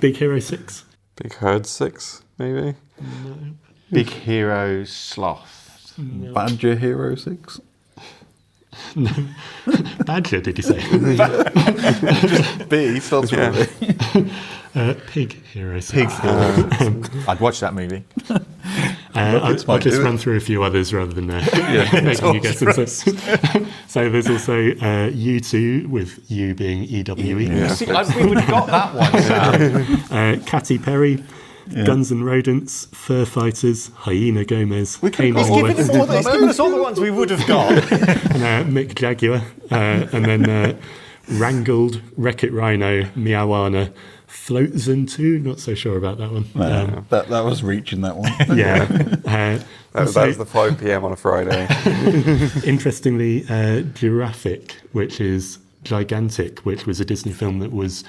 Big Hero 6. Big Herd 6, maybe? No. Big Hero Sloth. No. Badger Hero 6? No. Badger, did you say? B, starts with Pig Hero 6. Pig I'd watch that movie. I'll just run through a few others rather than making you guess them. So there's also U2, with U being EWE. Yeah. See, we would have got that one. Katy Perry. Yeah. Guns and Rodents, Fur Fighters, Hyena Gomez, Kane He's given us all the ones we would have got. And Mick Jaguar, and then Wrangled, Wreck-It Rhino, Meowana, Floatzone 2, not so sure about that one. No, that was reaching that one. Yeah. That was the 5 p.m. on a Friday. Interestingly, Giraffic, which is Gigantic, which was a Disney film that was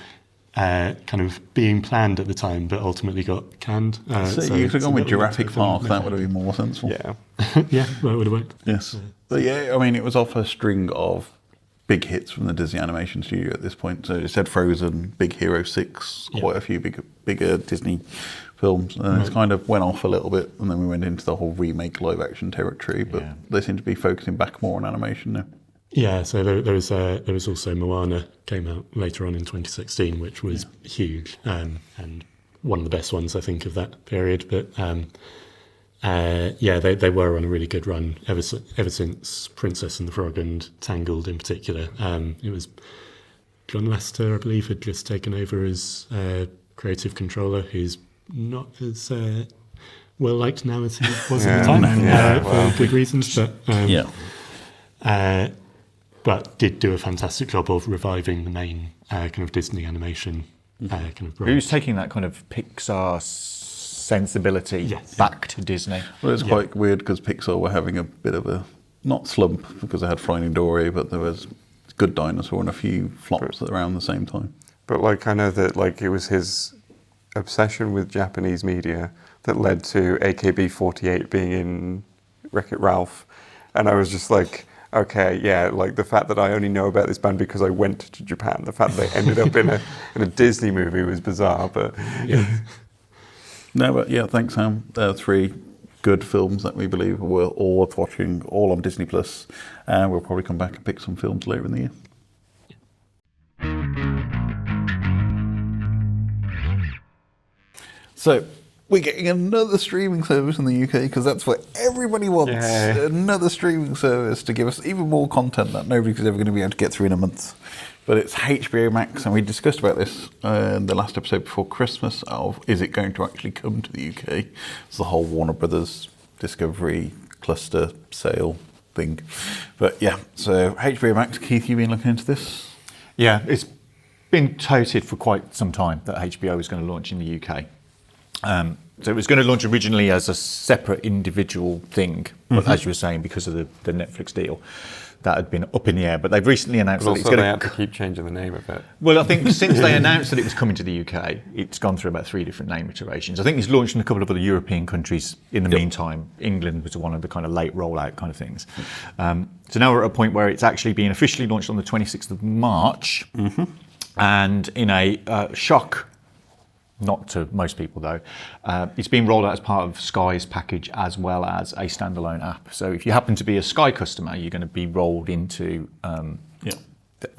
kind of being planned at the time, but ultimately got canned. So you could have gone with Jurassic Park, that would have been more sensible. Yeah. Yeah, that would have worked. Yes. But yeah, I mean, it was off a string of big hits from the Disney Animation Studio at this point. So it said Frozen, Big Hero 6, quite a few bigger Disney films. And it kind of went off a little bit, and then we went into the whole remake live action territory. But they seem to be focusing back more on animation now. Yeah, so there was also Moana came out later on in 2016, which was huge and one of the best ones I think of that period. But they were on a really good run ever since Princess and the Frog and Tangled in particular. It was John Lasseter, I believe, had just taken over as creative controller, who's not as well liked now as he was at the time for good reasons. But did do a fantastic job of reviving the main kind of Disney animation kind of branch. Who's taking that kind of Pixar sensibility back to Disney? Well, it's quite weird because Pixar were having a bit of a, not slump because they had Finding Dory, but there was Good Dinosaur and a few flops around the same time. But like, I know that like it was his obsession with Japanese media that led to AKB48 being in Wreck-It Ralph. And I was just like, okay, yeah, like the fact that I only know about this band because I went to Japan, the fact that they ended up in a Disney movie was bizarre, but... No, but yeah, thanks, Sam. 3 good films that we believe were all worth watching, all on Disney+. And we'll probably come back and pick some films later in the year. So, we're getting another streaming service in the UK because that's what everybody wants. Yeah. Another streaming service to give us even more content that nobody's ever going to be able to get through in a month. But it's HBO Max, and we discussed about this in the last episode before Christmas of, is it going to actually come to the UK? It's the whole Warner Brothers Discovery cluster sale thing. But yeah, so HBO Max, Keith, you've been looking into this? Yeah, it's been touted for quite some time that HBO is going to launch in the UK. So it was going to launch originally as a separate individual thing, but as you were saying, because of the Netflix deal, that had been up in the air. But they've recently announced that it's going to... they had to keep changing the name of it. Well, I think since they announced that it was coming to the UK, it's gone through about 3 different name iterations. I think it's launched in a couple of other European countries in the meantime. England was one of the kind of late rollout kind of things. So now we're at a point where it's actually being officially launched on the 26th of March. And in a shock, not to most people though, it's being rolled out as part of Sky's package as well as a standalone app. So if you happen to be a Sky customer, you're going to be rolled into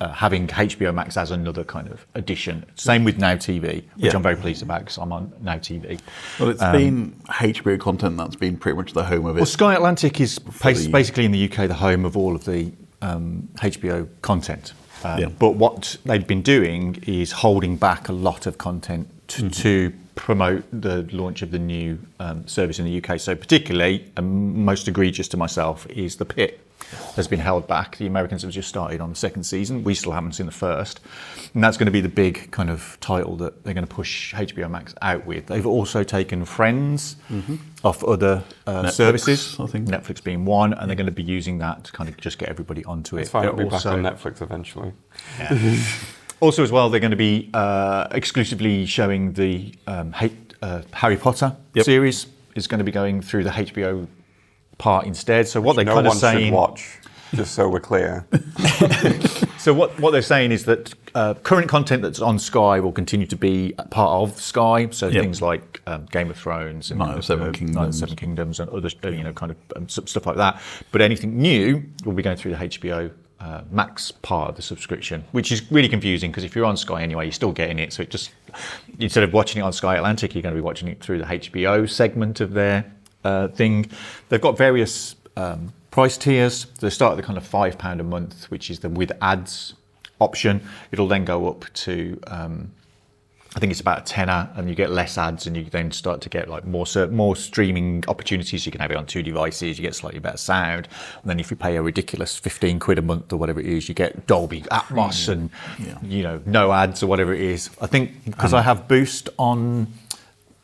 having HBO Max as another kind of addition. Same with Now TV, which I'm very pleased about because I'm on Now TV. Well, it's been HBO content that's been pretty much the home of it. Well, Sky Atlantic is basically in the UK the home of all of the HBO content. But what they've been doing is holding back a lot of content to promote the launch of the new service in the UK. So particularly, most egregious to myself, is The Pit has been held back. The Americans have just started on the 2nd season. We still haven't seen the 1st. And that's going to be the big kind of title that they're going to push HBO Max out with. They've also taken Friends off other services, I think Netflix being one, and they're going to be using that to kind of just get everybody onto it. It's fine, it'll be back on Netflix eventually. Yeah. Also, as well, they're going to be exclusively showing the Harry Potter series is going to be going through the HBO part instead. So what they're kind of saying, watch. Just so we're clear. So what they're saying is that current content that's on Sky will continue to be part of Sky. So things like Game of Thrones and Night of Seven Kingdoms and other kind of stuff like that. But anything new will be going through the HBO Max part of the subscription, which is really confusing because if you're on Sky anyway, you're still getting it. So it just, instead of watching it on Sky Atlantic, you're going to be watching it through the HBO segment of their thing. They've got various price tiers. They start at the kind of £5 a month, which is the with ads option. It'll then go up to I think it's about a tenner, and you get less ads, and you then start to get like more streaming opportunities. You can have it on 2 devices. You get slightly better sound, and then if you pay a ridiculous £15 a month or whatever it is, you get Dolby Atmos and no ads or whatever it is. I think because I have Boost on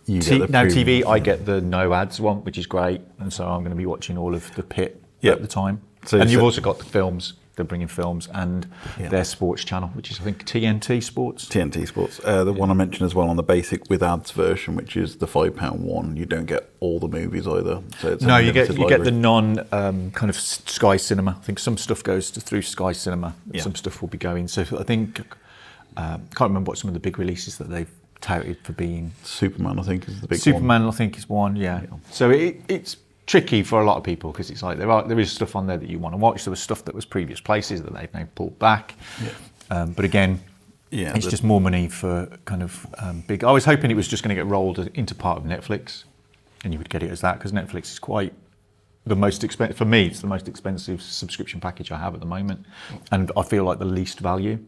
Now TV, I get the no ads one, which is great, and so I'm going to be watching all of the Pit at the time. And you've also got the films. They're bringing films and their sports channel, which is I think TNT Sports. TNT Sports. The one I mentioned as well on the basic with ads version, which is the £5 one. You don't get all the movies either. So it's you get the non kind of Sky Cinema. I think some stuff goes through Sky Cinema. Some stuff will be going. So I think can't remember what some of the big releases that they've touted for being. Superman, I think, is the big one. Superman, I think, is one. Yeah. So it's tricky for a lot of people because it's like there is stuff on there that you want to watch. There was stuff that was previous places that they've now pulled back. But again, it's just more money for kind of big. I was hoping it was just going to get rolled into part of Netflix, and you would get it as that because Netflix is quite the most expensive for me. It's the most expensive subscription package I have at the moment, and I feel like the least value.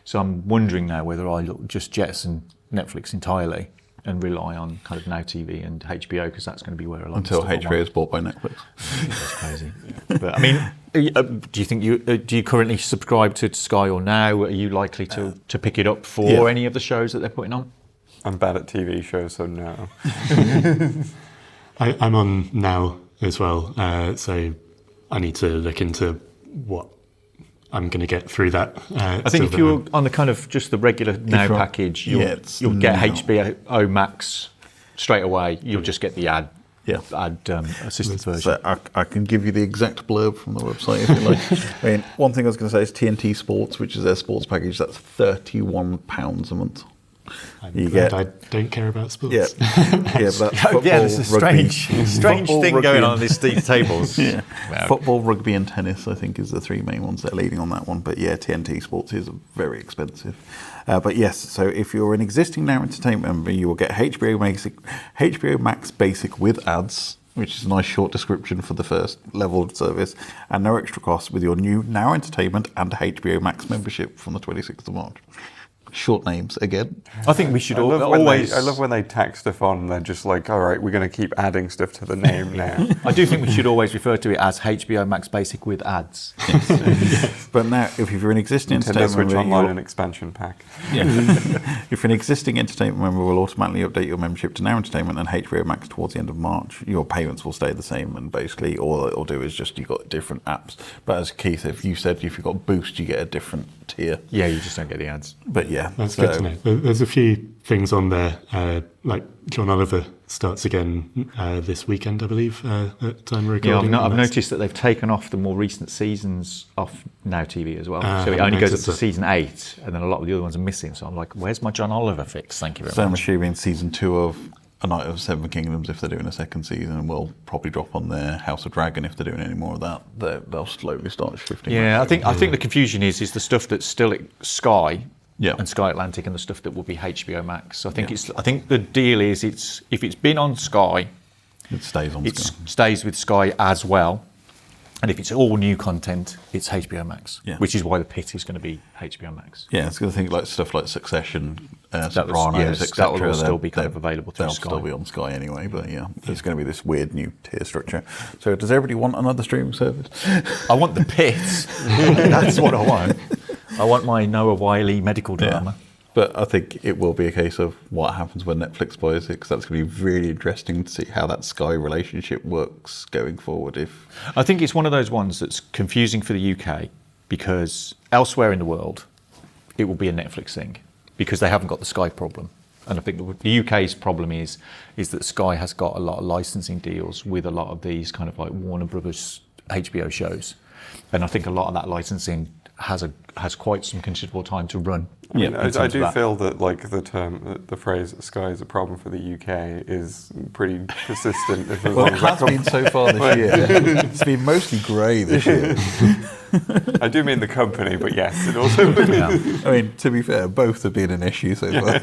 So I'm wondering now whether I just jettison Netflix entirely and rely on kind of Now TV and HBO because that's going to be where a lot until of stuff HBO is bought by Netflix. That's crazy. But I mean, do you think do you currently subscribe to Sky or Now? Are you likely to pick it up for any of the shows that they're putting on? I'm bad at TV shows, so no. I'm on Now as well, so I need to look into what I'm going to get through that. I think if you're on the kind of just the regular Now package, you'll get HBO Max straight away. You'll just get the ad assisted version. So I can give you the exact blurb from the website if you like. I mean, one thing I was going to say is TNT Sports, which is their sports package. That's £31 a month. I don't care about sports. But that's football, there's a strange thing going on these tables. Football, rugby, and tennis, I think, is the 3 main ones that are leading on that one. But TNT Sports is very expensive. But yes, so if you're an existing Now Entertainment member, you will get HBO Max Basic with ads, which is a nice short description for the first level of service, and no extra costs with your new Now Entertainment and HBO Max membership from the 26th of March. Short names again. I think we should always. I love when they tack stuff on. They're just like, all right, we're going to keep adding stuff to the name now. I do think we should always refer to it as HBO Max Basic with ads. But now, if you're an existing entertainment Switch member, Online and expansion pack. If you're an existing entertainment member, will automatically update your membership to Now Entertainment and HBO Max towards the end of March. Your payments will stay the same, and basically all it'll do is just you've got different apps. But as Keith, if you've got Boost, you get a different tier. Yeah, you just don't get the ads. But that's good to know. There's a few things on there, like John Oliver starts again this weekend, I believe, at time of recording. I've noticed that they've taken off the more recent seasons off Now TV as well. So it only goes up to season 8, and then a lot of the other ones are missing. So I'm like, where's my John Oliver fix? Thank you very much. So I'm assuming season 2 of A Night of Seven Kingdoms, if they're doing a second season, will probably drop on their House of Dragon if they're doing any more of that. They'll slowly start shifting. Yeah, I think the confusion is the stuff that's still at Sky. And Sky Atlantic, and the stuff that will be HBO Max. So I think I think the deal is if it's been on Sky, it stays on. Stays with Sky as well. And if it's all new content, it's HBO Max. Which is why the Pit is going to be HBO Max. Yeah, it's going to think like stuff like Succession, Sopranos, etc. That will still be kind of available through Sky. They'll still be on Sky anyway. But there's going to be this weird new tier structure. So does everybody want another streaming service? I want the Pit. That's what I want. I want my Noah Wyle medical drama. But I think it will be a case of what happens when Netflix buys it, because that's going to be really interesting to see how that Sky relationship works going forward. I think it's one of those ones that's confusing for the UK, because elsewhere in the world, it will be a Netflix thing, because they haven't got the Sky problem. And I think the UK's problem is that Sky has got a lot of licensing deals with a lot of these kind of like Warner Brothers HBO shows. And I think a lot of that licensing has quite some considerable time to run. I do feel that like the phrase "sky is a problem for the UK" is pretty persistent. Well, it has been so far this year. It's been mostly grey this year. I do mean the company, but yes, it also. I mean, to be fair, both have been an issue so far.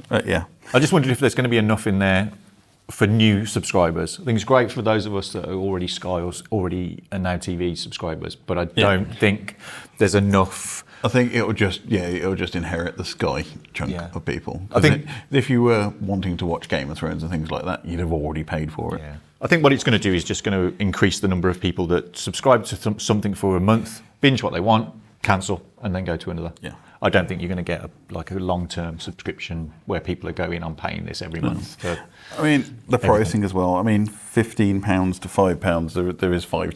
But yeah, I just wondered if there's going to be enough in there for new subscribers. I think it's great for those of us that are already Sky or already are now TV subscribers, but I don't think there's enough. I think it'll just inherit the Sky chunk of people. I think if you were wanting to watch Game of Thrones and things like that, you'd have already paid for it. Yeah. I think what it's going to do is just going to increase the number of people that subscribe to something for a month, binge what they want, cancel, and then go to another. Yeah. I don't think you're going to get a long-term subscription where people are going on paying this every month. I mean, the pricing as well. I mean, £15 to £5, there is 4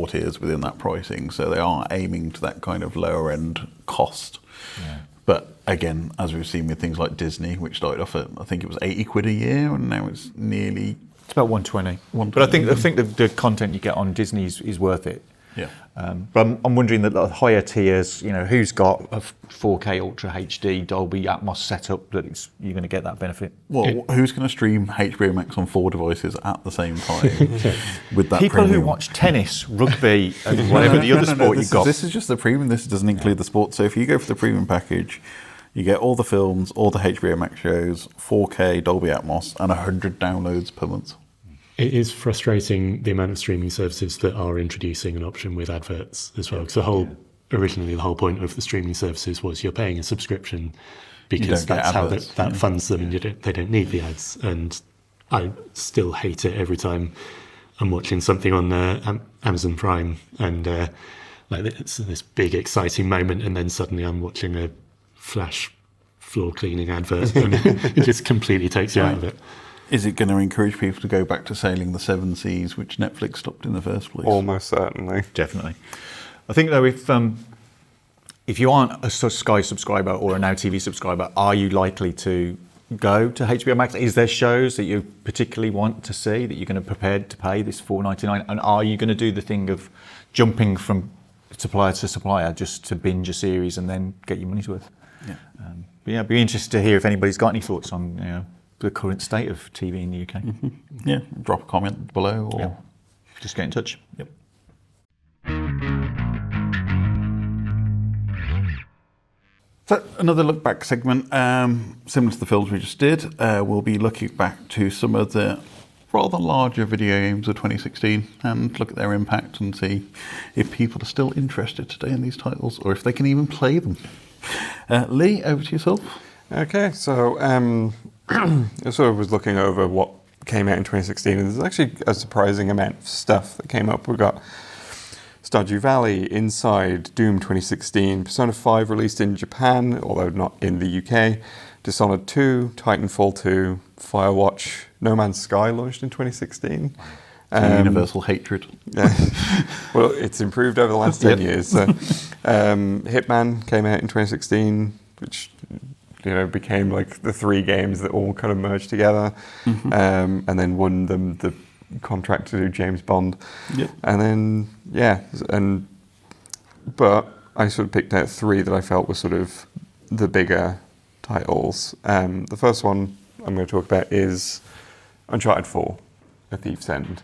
tiers within that pricing. So they are aiming to that kind of lower end cost. Yeah. But again, as we've seen with things like Disney, which started off at, I think it was 80 quid a year, and now it's nearly... It's about 120. But I think the content you get on Disney is worth it. Yeah. But I'm wondering that the higher tiers, who's got a 4K Ultra HD Dolby Atmos setup that you're going to get that benefit. Well, who's going to stream HBO Max on 4 devices at the same time with that people premium? who watch tennis, rugby, and whatever the other sport you've got. This is just the premium. This doesn't include the sport. So if you go for the premium package, you get all the films, all the HBO Max shows, 4K Dolby Atmos, and 100 downloads per month. It is frustrating the amount of streaming services that are introducing an option with adverts as well. Because originally the whole point of the streaming services was you're paying a subscription because that's how that funds them, and they don't need the ads. And I still hate it every time I'm watching something on Amazon Prime, and it's this big exciting moment, and then suddenly I'm watching a Flash floor cleaning advert, and it just completely takes you out of it. Is it going to encourage people to go back to sailing the 7 seas, which Netflix stopped in the first place? Almost certainly. Definitely. I think, though, if you aren't a Sky subscriber or a Now TV subscriber, are you likely to go to HBO Max? Is there shows that you particularly want to see that you're going to prepare to pay this $4.99? And are you going to do the thing of jumping from supplier to supplier just to binge a series and then get your money's worth? Yeah. But I'd be interested to hear if anybody's got any thoughts on the current state of TV in the UK. Mm-hmm. Yeah, drop a comment below or just get in touch. Yep. So another look back segment, similar to the films we just did. We'll be looking back to some of the rather larger video games of 2016 and look at their impact and see if people are still interested today in these titles or if they can even play them. Leigh, over to yourself. Okay, so I sort of was looking over what came out in 2016, and there's actually a surprising amount of stuff that came up. We've got Stardew Valley, Inside, Doom 2016, Persona 5 released in Japan, although not in the UK, Dishonored 2, Titanfall 2, Firewatch, No Man's Sky launched in 2016. Universal hatred. Yeah. Well, it's improved over the last 10 years. So, Hitman came out in 2016, which became like the 3 games that all kind of merged together, and then won them the contract to do James Bond. Yep. And then but I sort of picked out 3 that I felt were sort of the bigger titles. The first one I'm going to talk about is Uncharted 4, A Thief's End.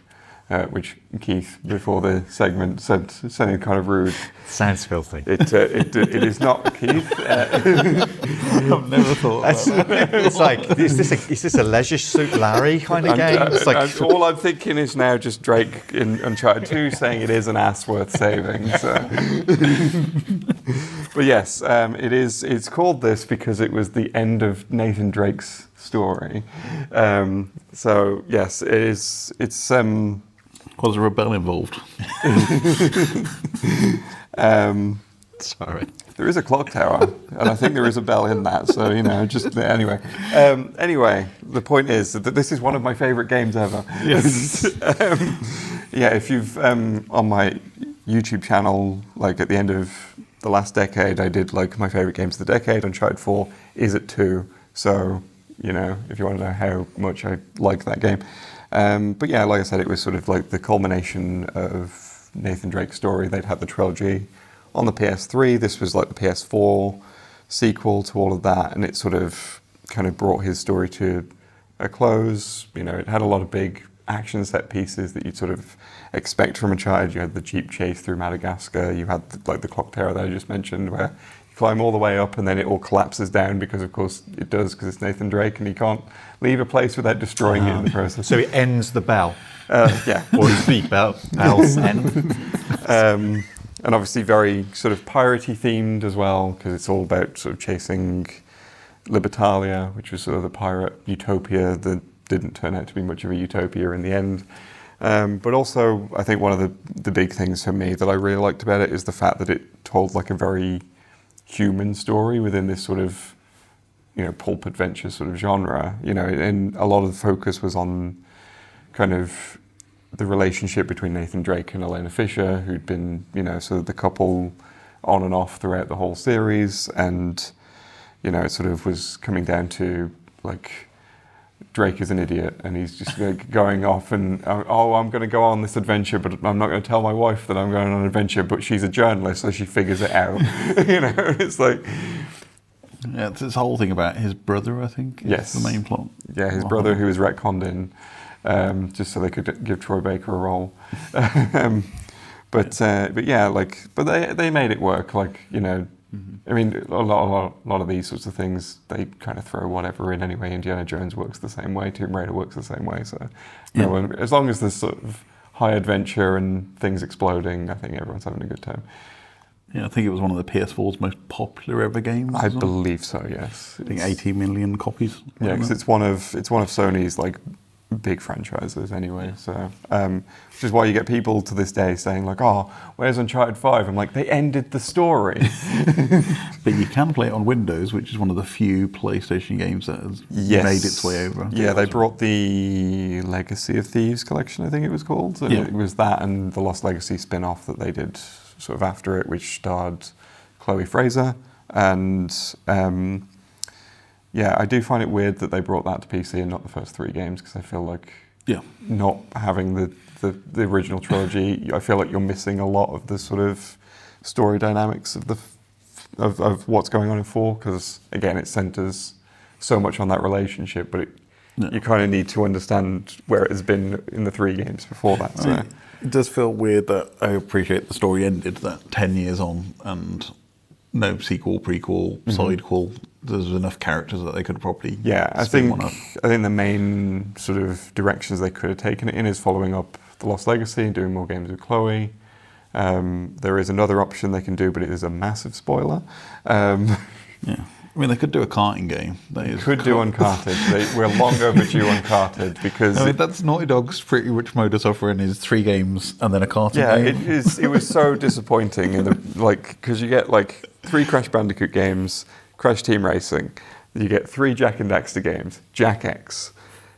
Which Keith, before the segment, said something kind of rude. Sounds filthy. It is not, Keith. I've never thought about that. It's like, is this a Leisure Suit Larry kind of game? It's like, all I'm thinking is now just Drake in Uncharted 2 saying it is an ass worth saving. So. But yes, it's called this because it was the end of Nathan Drake's story. So yes, it is. It's Was there a bell involved? Sorry. There is a clock tower, and I think there is a bell in that. So just anyway. Anyway, the point is that this is one of my favourite games ever. Yes. If you've on my YouTube channel, like at the end of the last decade, I did like my favourite games of the decade. Uncharted 4 is at 2. So if you want to know how much I like that game. But yeah, like I said, it was sort of like the culmination of Nathan Drake story. They'd had the trilogy on the PS3. This was like the PS4 sequel to all of that, and it sort of kind of brought his story to a close. You know, it had a lot of big action set pieces that you'd sort of expect from Uncharted. You had the jeep chase through Madagascar. You had like the clock tower that I just mentioned, where you climb all the way up and then it all collapses down because, of course, it does, because it's Nathan Drake and he can't leave a place without destroying it in the process. So it ends the bell. Yeah, or the bell's end. And obviously very sort of piratey themed as well, because it's all about sort of chasing Libertalia, which was sort of the pirate utopia that didn't turn out to be much of a utopia in the end. But also, I think one of the big things for me that I really liked about it is the fact that it told like a very human story within this sort of, you know, pulp adventure sort of genre. You know, and a lot of the focus was on kind of the relationship between Nathan Drake and Elena Fisher, who'd been, you know, sort of the couple on and off throughout the whole series. And, you know, it sort of was coming down to like, Drake is an idiot and he's just like going off and, oh, I'm going to go on this adventure, but I'm not going to tell my wife that I'm going on an adventure, but she's a journalist, so she figures it out. You know, it's like... Yeah, it's this whole thing about his brother, I think, is the main plot. Yeah, his brother who was retconned in, just so they could give Troy Baker a role. But yeah, like, but they made it work, like, you know. I mean, a lot of these sorts of things, they kind of throw whatever in anyway. Indiana Jones works the same way, Tomb Raider works the same way. So, you know, as long as there's sort of high adventure and things exploding, I think everyone's having a good time. Yeah, I think it was one of the PS4's most popular ever games. I believe so, yes. I think 80 million copies. Yeah, because it's one of Sony's like big franchises anyway. So, which is why you get people to this day saying like, "Oh, where's Uncharted 5?" I'm like, they ended the story. But you can play it on Windows, which is one of the few PlayStation games that has made its way over. Yeah, they brought the Legacy of Thieves collection, I think it was called. And it was that and the Lost Legacy spin-off that they did sort of after it, which starred Chloe Fraser. And yeah, I do find it weird that they brought that to PC and not the first 3 games, because I feel like not having the original trilogy, I feel like you're missing a lot of the sort of story dynamics of what's going on in 4, because again, it centres so much on that relationship, but you kind of need to understand where it has been in the 3 games before that. So. It does feel weird that I appreciate the story ended that 10 years on and no sequel, prequel, sidequel. There's enough characters that they could probably I think the main sort of directions they could have taken it in is following up The Lost Legacy and doing more games with Chloe. There is another option they can do, but it is a massive spoiler. I mean, they could do a karting game. They could do Uncharted. We're long overdue Uncharted, because... I mean, that's Naughty Dog's pretty much modus operandi, is 3 games and then a karting game. Yeah, it was so disappointing, because you get like 3 Crash Bandicoot games, Crash Team Racing, you get 3 Jak and Daxter games, Jak X,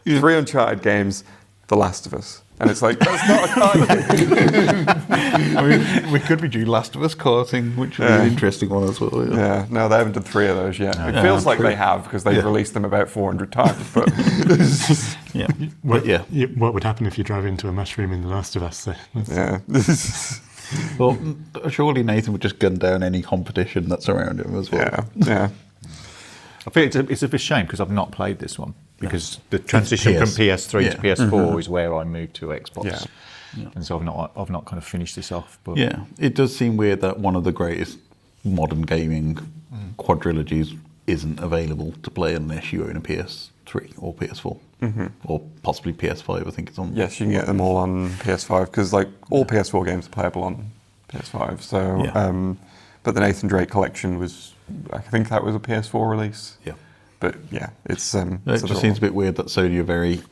3 Uncharted games, The Last of Us. And it's like, that's not a karting game. I mean, we could be due Last of Us karting, which would be an interesting one as well. Yeah, no, they haven't done 3 of those yet. It feels like they have, because they've released them about 400 times. But what would happen if you drive into a mushroom in The Last of Us? So well, surely Nathan would just gun down any competition that's around him as well. Yeah. I think it's a bit shame, because I've not played this one, because the transition from PS3 to PS4 is where I moved to Xbox, and so I've not kind of finished this off. But yeah, it does seem weird that one of the greatest modern gaming quadrilogies isn't available to play unless you own a PS3 or PS4, or possibly PS5. I think it's on. Yes, you can get them all on PS5, because like all PS4 games are playable on PS5. So, but the Nathan Drake collection was. I think that was a PS4 release. Yeah. But yeah, it's... it just seems a bit weird that Sony are very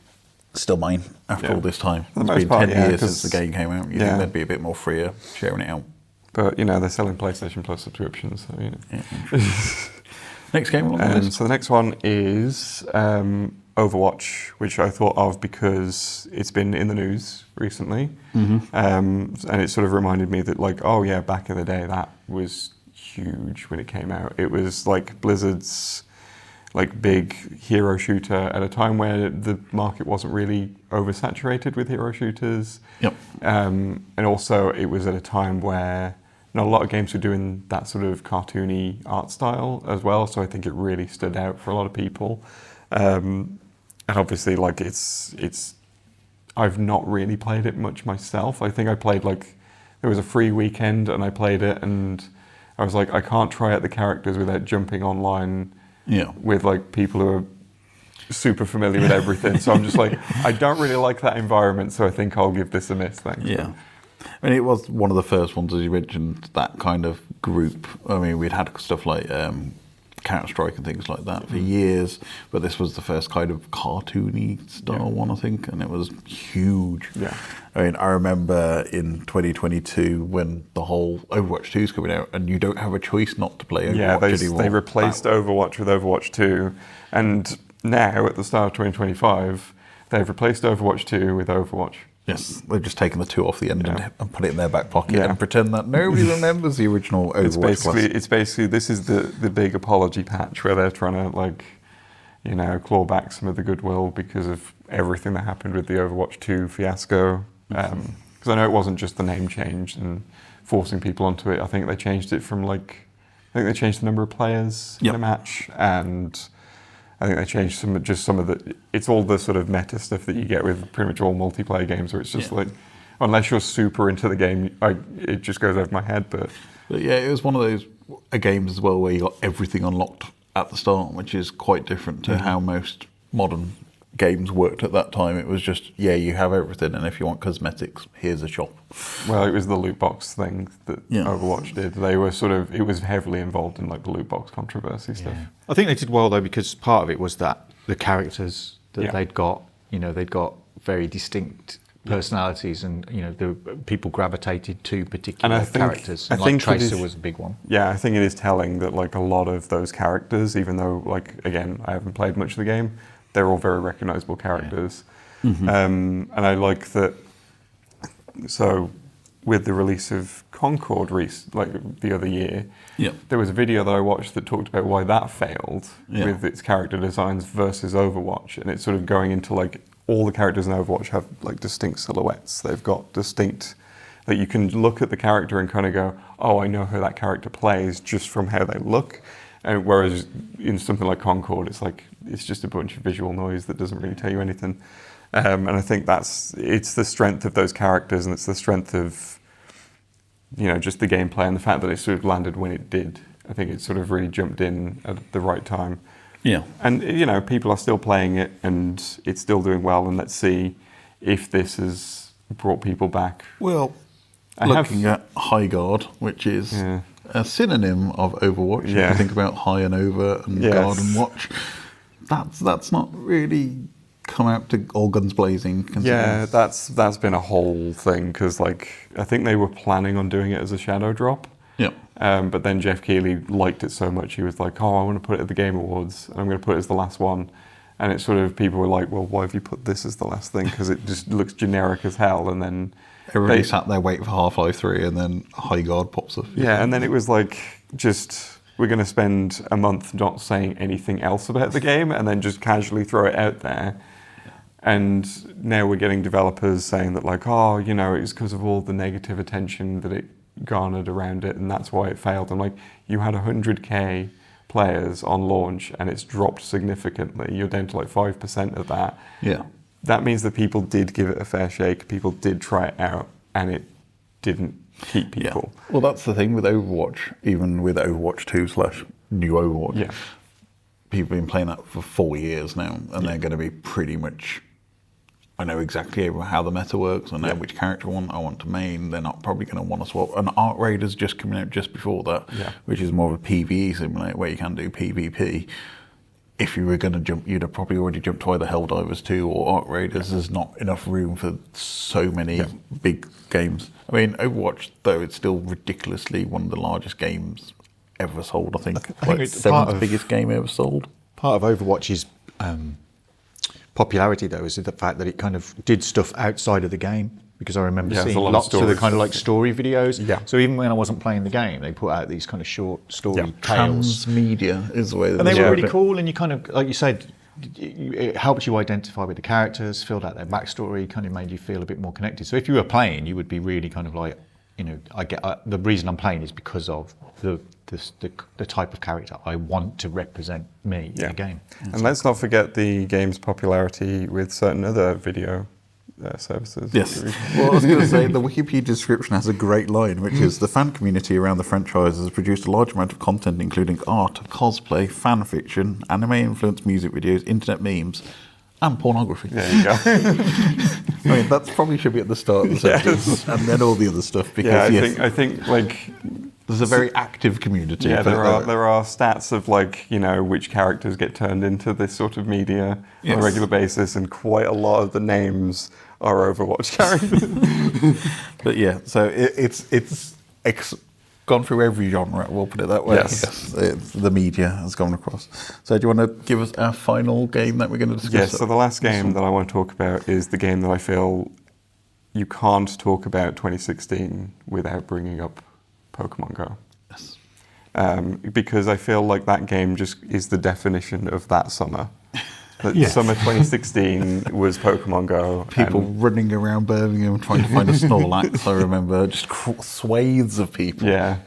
still mine after all this time. It's been 10 years since the game came out. You think they'd be a bit more freer sharing it out. But, you know, they're selling PlayStation Plus subscriptions, so, you know. Yeah. Next game along the list? So the next one is Overwatch, which I thought of because it's been in the news recently. And it sort of reminded me that, like, oh yeah, back in the day, that was... huge when it came out. It was like Blizzard's like big hero shooter at a time where the market wasn't really oversaturated with hero shooters. Yep. And also it was at a time where not a lot of games were doing that sort of cartoony art style as well. So I think it really stood out for a lot of people. And obviously, like it's I've not really played it much myself. I think I played there was a free weekend and I played it and I was like, I can't try out the characters without jumping online with like people who are super familiar with everything. So I'm just like, I don't really like that environment, so I think I'll give this a miss, thanks. Yeah. I mean, it was one of the first ones, as you mentioned, that kind of group. I mean, we'd had stuff like Counter-Strike and things like that for years, but this was the first kind of cartoony style one, I think, and it was huge. Yeah. I mean, I remember in 2022 when the whole Overwatch 2 is coming out, and you don't have a choice not to play Overwatch anymore. They replaced Overwatch with Overwatch 2, and now at the start of 2025, they've replaced Overwatch 2 with Overwatch. Yes, they've just taken the 2 off the end and put it in their back pocket and pretend that nobody remembers the original Overwatch. It's basically this is the big apology patch where they're trying to claw back some of the goodwill because of everything that happened with the Overwatch 2 fiasco. Because I know it wasn't just the name change and forcing people onto it. I think they changed it from I think they changed the number of players in a match, and I think they changed some of the. It's all the sort of meta stuff that you get with pretty much all multiplayer games, where it's just like, unless you're super into the game, it just goes over my head. But yeah, it was one of those games as well where you got everything unlocked at the start, which is quite different to how most modern games worked at that time. It was just, you have everything, and if you want cosmetics, here's a shop. Well, it was the loot box thing that Overwatch did. They were it was heavily involved in like the loot box controversy stuff. I think they did well though, because part of it was that the characters that they'd got, they'd got very distinct personalities, and the people gravitated to particular characters. And I think Tracer was a big one. Yeah, I think it is telling that like a lot of those characters, even though again I haven't played much of the game, they're all very recognisable characters. Yeah. Mm-hmm. And I like that. So, with the release of Concord the other year, there was a video that I watched that talked about why that failed with its character designs versus Overwatch, and it's sort of going into all the characters in Overwatch have distinct silhouettes. They've got distinct. You can look at the character and kind of go, oh, I know how that character plays just from how they look. And whereas in something like Concord, it's just a bunch of visual noise that doesn't really tell you anything. And I think it's the strength of those characters, and it's the strength of just the gameplay and the fact that it sort of landed when it did. I think it sort of really jumped in at the right time. Yeah. And people are still playing it, and it's still doing well. And let's see if this has brought people back. Well, looking at High Guard, which is a synonym of Overwatch. If you think about high and over and guard and watch, that's not really come out to all guns blazing. Yeah, that's been a whole thing, because I think they were planning on doing it as a shadow drop. Yeah. But then Jeff Keighley liked it so much, he was like, oh, I want to put it at the Game Awards, and I'm going to put it as the last one. And it sort of, people were like, well, why have you put this as the last thing? Because it just looks generic as hell. And then everybody sat there waiting for Half-Life 3, and then High Guard pops up. Yeah, and then it was we're going to spend a month not saying anything else about the game, and then just casually throw it out there. And now we're getting developers saying that it's because of all the negative attention that it garnered around it, and that's why it failed. I'm like, you had 100k players on launch, and it's dropped significantly. You're down to 5% of that. Yeah. That means that people did give it a fair shake. People did try it out, and it didn't keep people. Yeah. Well, that's the thing with Overwatch. Even with Overwatch 2 / New Overwatch, people have been playing that for 4 years now, and they're going to be pretty much. I know exactly how the meta works. I know which character I want to main. They're not probably going to want to swap. And Arc Raiders just coming out just before that, which is more of a PvE simulator where you can do PvP. If you were going to jump, you'd have probably already jumped to either Helldivers 2 or Arc Raiders. There's not enough room for so many big games. I mean, Overwatch, though, it's still ridiculously one of the largest games ever sold, I think. I think it's seventh biggest game ever sold. Part of Overwatch's popularity, though, is the fact that it kind of did stuff outside of the game. because I remember seeing lots of the kind of like story videos. Yeah. So even when I wasn't playing the game, they put out these kind of short story tales. Transmedia is the way that and they were really cool, and you kind of, like you said, it helped you identify with the characters, filled out their backstory, kind of made you feel a bit more connected. So if you were playing, you would be really kind of like, you know, the reason I'm playing is because of the type of character I want to represent me in the game. And let's not forget the game's popularity with certain other video services. Yes. Well, I was going to say, the Wikipedia description has a great line, which is, the fan community around the franchise has produced a large amount of content, including art, cosplay, fan fiction, anime-influenced music videos, internet memes, and pornography. There you go. I mean, that probably should be at the start of the sentence, and then all the other stuff, because I think like... There's a very active community. Yeah, there are stats of, like, you know, which characters get turned into this sort of media on a regular basis, and quite a lot of the names are Overwatch characters. But yeah, so it's gone through every genre, we'll put it that way. Yes. The media has gone across. So do you want to give us our final game that we're going to discuss? Yes, so the last game that I want to talk about is the game that I feel you can't talk about 2016 without bringing up Pokemon Go. Yes. Because I feel like that game just is the definition of that summer. Summer 2016 was Pokemon Go. People running around Birmingham trying to find a Snorlax, I remember. Just swathes of people. Yeah.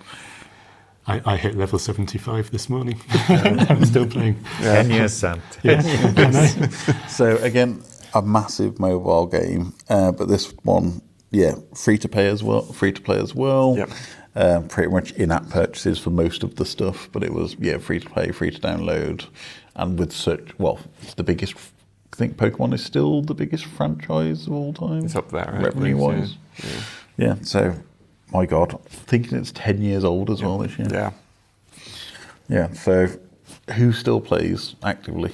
I hit level 75 this morning. I'm still playing. 10 years, Sam. Yes. So again, a massive mobile game. But this one, free to play as well. Yep. Pretty much in-app purchases for most of the stuff, but it was free to play, free to download, and with it's the biggest. I think Pokemon is still the biggest franchise of all time. It's up there, right? Revenue-wise. Yeah. So, my God, thinking it's 10 years old as well this year. Yeah. Yeah. So, who still plays actively?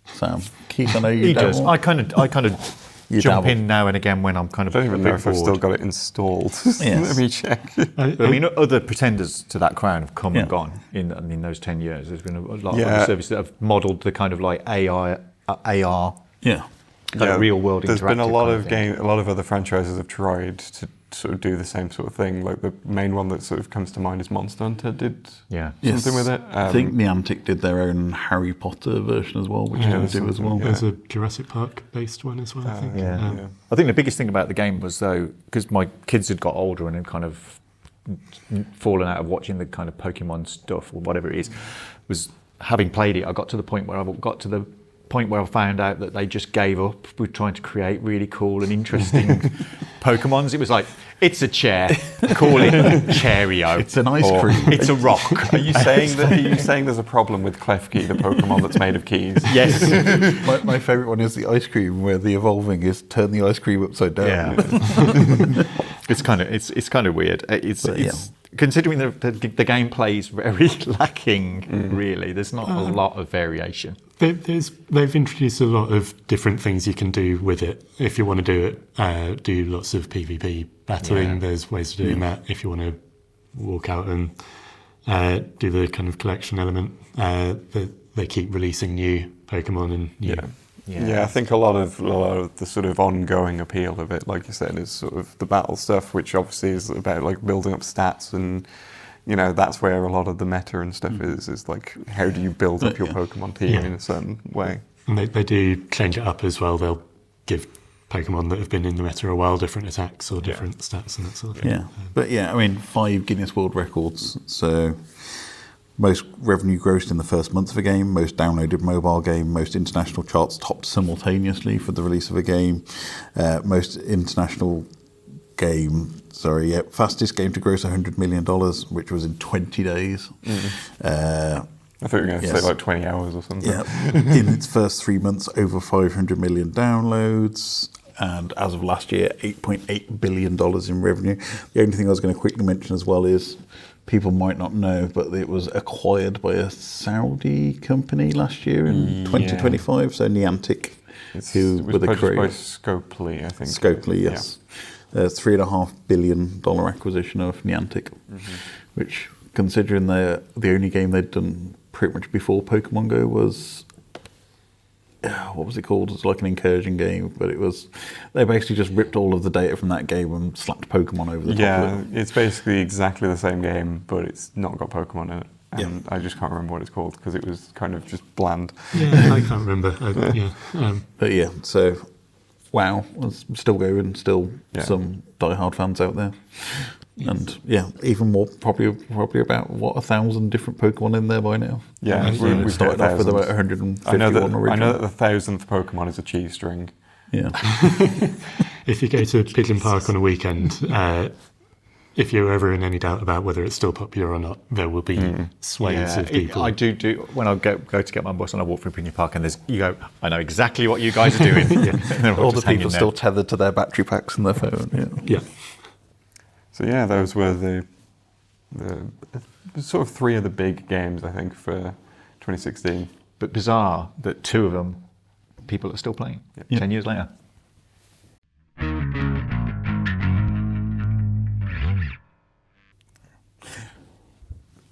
Sam, Keith, I know you. He does. I kind of. Jump in now and again when I'm kind of. I don't even know if I've bored. still got it installed. Yes. Let me check. I mean, other pretenders to that crown have come and gone in those 10 years. There's been a lot of other services that have modelled the kind of like AI, AR, kind of real world. There's been a lot of other franchises have tried to sort of do the same sort of thing. Like the main one that sort of comes to mind is Monster Hunter did something with it. I think Niantic did their own Harry Potter version as well, which they do as well. There's a Jurassic Park based one as well, I think. I think the biggest thing about the game was, though, because my kids had got older and had kind of fallen out of watching the kind of Pokemon stuff or whatever it is, was having played it, I got to the point where I found out that they just gave up with trying to create really cool and interesting Pokemons. It was like, it's a chair, call it Cheerio. It's an ice cream. It's a rock. Are you saying there's a problem with Klefki, the Pokemon that's made of keys? Yes. My favourite one is the ice cream, where the evolving is turn the ice cream upside down. Yeah. It's kind of weird. It's considering the gameplay is very lacking. Really, there's not a lot of variation. They've introduced a lot of different things you can do with it. If you want to do it, do lots of PvP battling. There's ways of doing that. If you want to walk out and do the kind of collection element, they keep releasing new Pokemon and new. Yeah, I think a lot of the sort of ongoing appeal of it, like you said, is sort of the battle stuff, which obviously is about like building up stats, and you know that's where a lot of the meta and stuff is like how do you build up your Pokemon team in a certain way. And they do change it up as well. They'll give Pokemon that have been in the meta a while different attacks or different stats and that sort of thing. Yeah, but I mean, 5 Guinness World Records, so. Most revenue grossed in the first month of a game, most downloaded mobile game, most international charts topped simultaneously for the release of a game, most international game, fastest game to gross $100 million, which was in 20 days. I thought you were going to say like 20 hours or something. Yeah, in its first 3 months, over 500 million downloads. And as of last year, $8.8 billion in revenue. The only thing I was going to quickly mention as well is, people might not know, but it was acquired by a Saudi company last year in 2025. So Niantic, who were the creators. By Scopely, I think. Scopely, yes. $3.5 billion acquisition of Niantic, which, considering the only game they'd done pretty much before Pokemon Go was what was it called? It's like an incursion game, but they basically just ripped all of the data from that game and slapped Pokemon over the top of it. It's basically exactly the same game, but it's not got Pokemon in it. And I just can't remember what it's called because it was kind of just bland. Yeah, I can't remember. But yeah, so WoW was still going, still some diehard fans out there. Yes. And even more, probably about 1,000 different Pokemon in there by now. Yeah, we started off with about 151 originally. I know that the 1,000th Pokemon is a cheese string. Yeah. If you go to Pigeon Park on a weekend, if you're ever in any doubt about whether it's still popular or not, there will be swathes of people. I do when I go to get my bus and I walk through Pigeon Park and I know exactly what you guys are doing. All the people still tethered to their battery packs and their phone. Yeah. So those were the sort of 3 of the big games, I think, for 2016. But bizarre that 2 of them people are still playing 10 years later.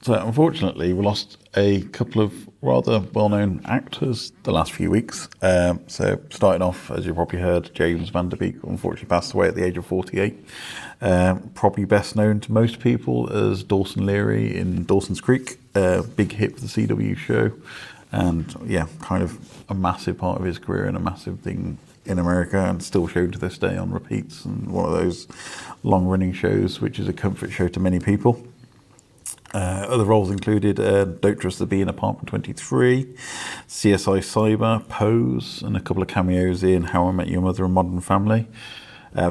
So unfortunately, we lost a couple of rather well-known actors the last few weeks. So starting off, as you probably heard, James Van Der Beek unfortunately passed away at the age of 48. Probably best known to most people as Dawson Leary in Dawson's Creek, big hit for the CW show. And kind of a massive part of his career and a massive thing in America, and still shown to this day on repeats, and one of those long-running shows which is a comfort show to many people. Other roles included Don't Trust the Bee in Apartment 23, CSI Cyber, Pose, and a couple of cameos in How I Met Your Mother and Modern Family.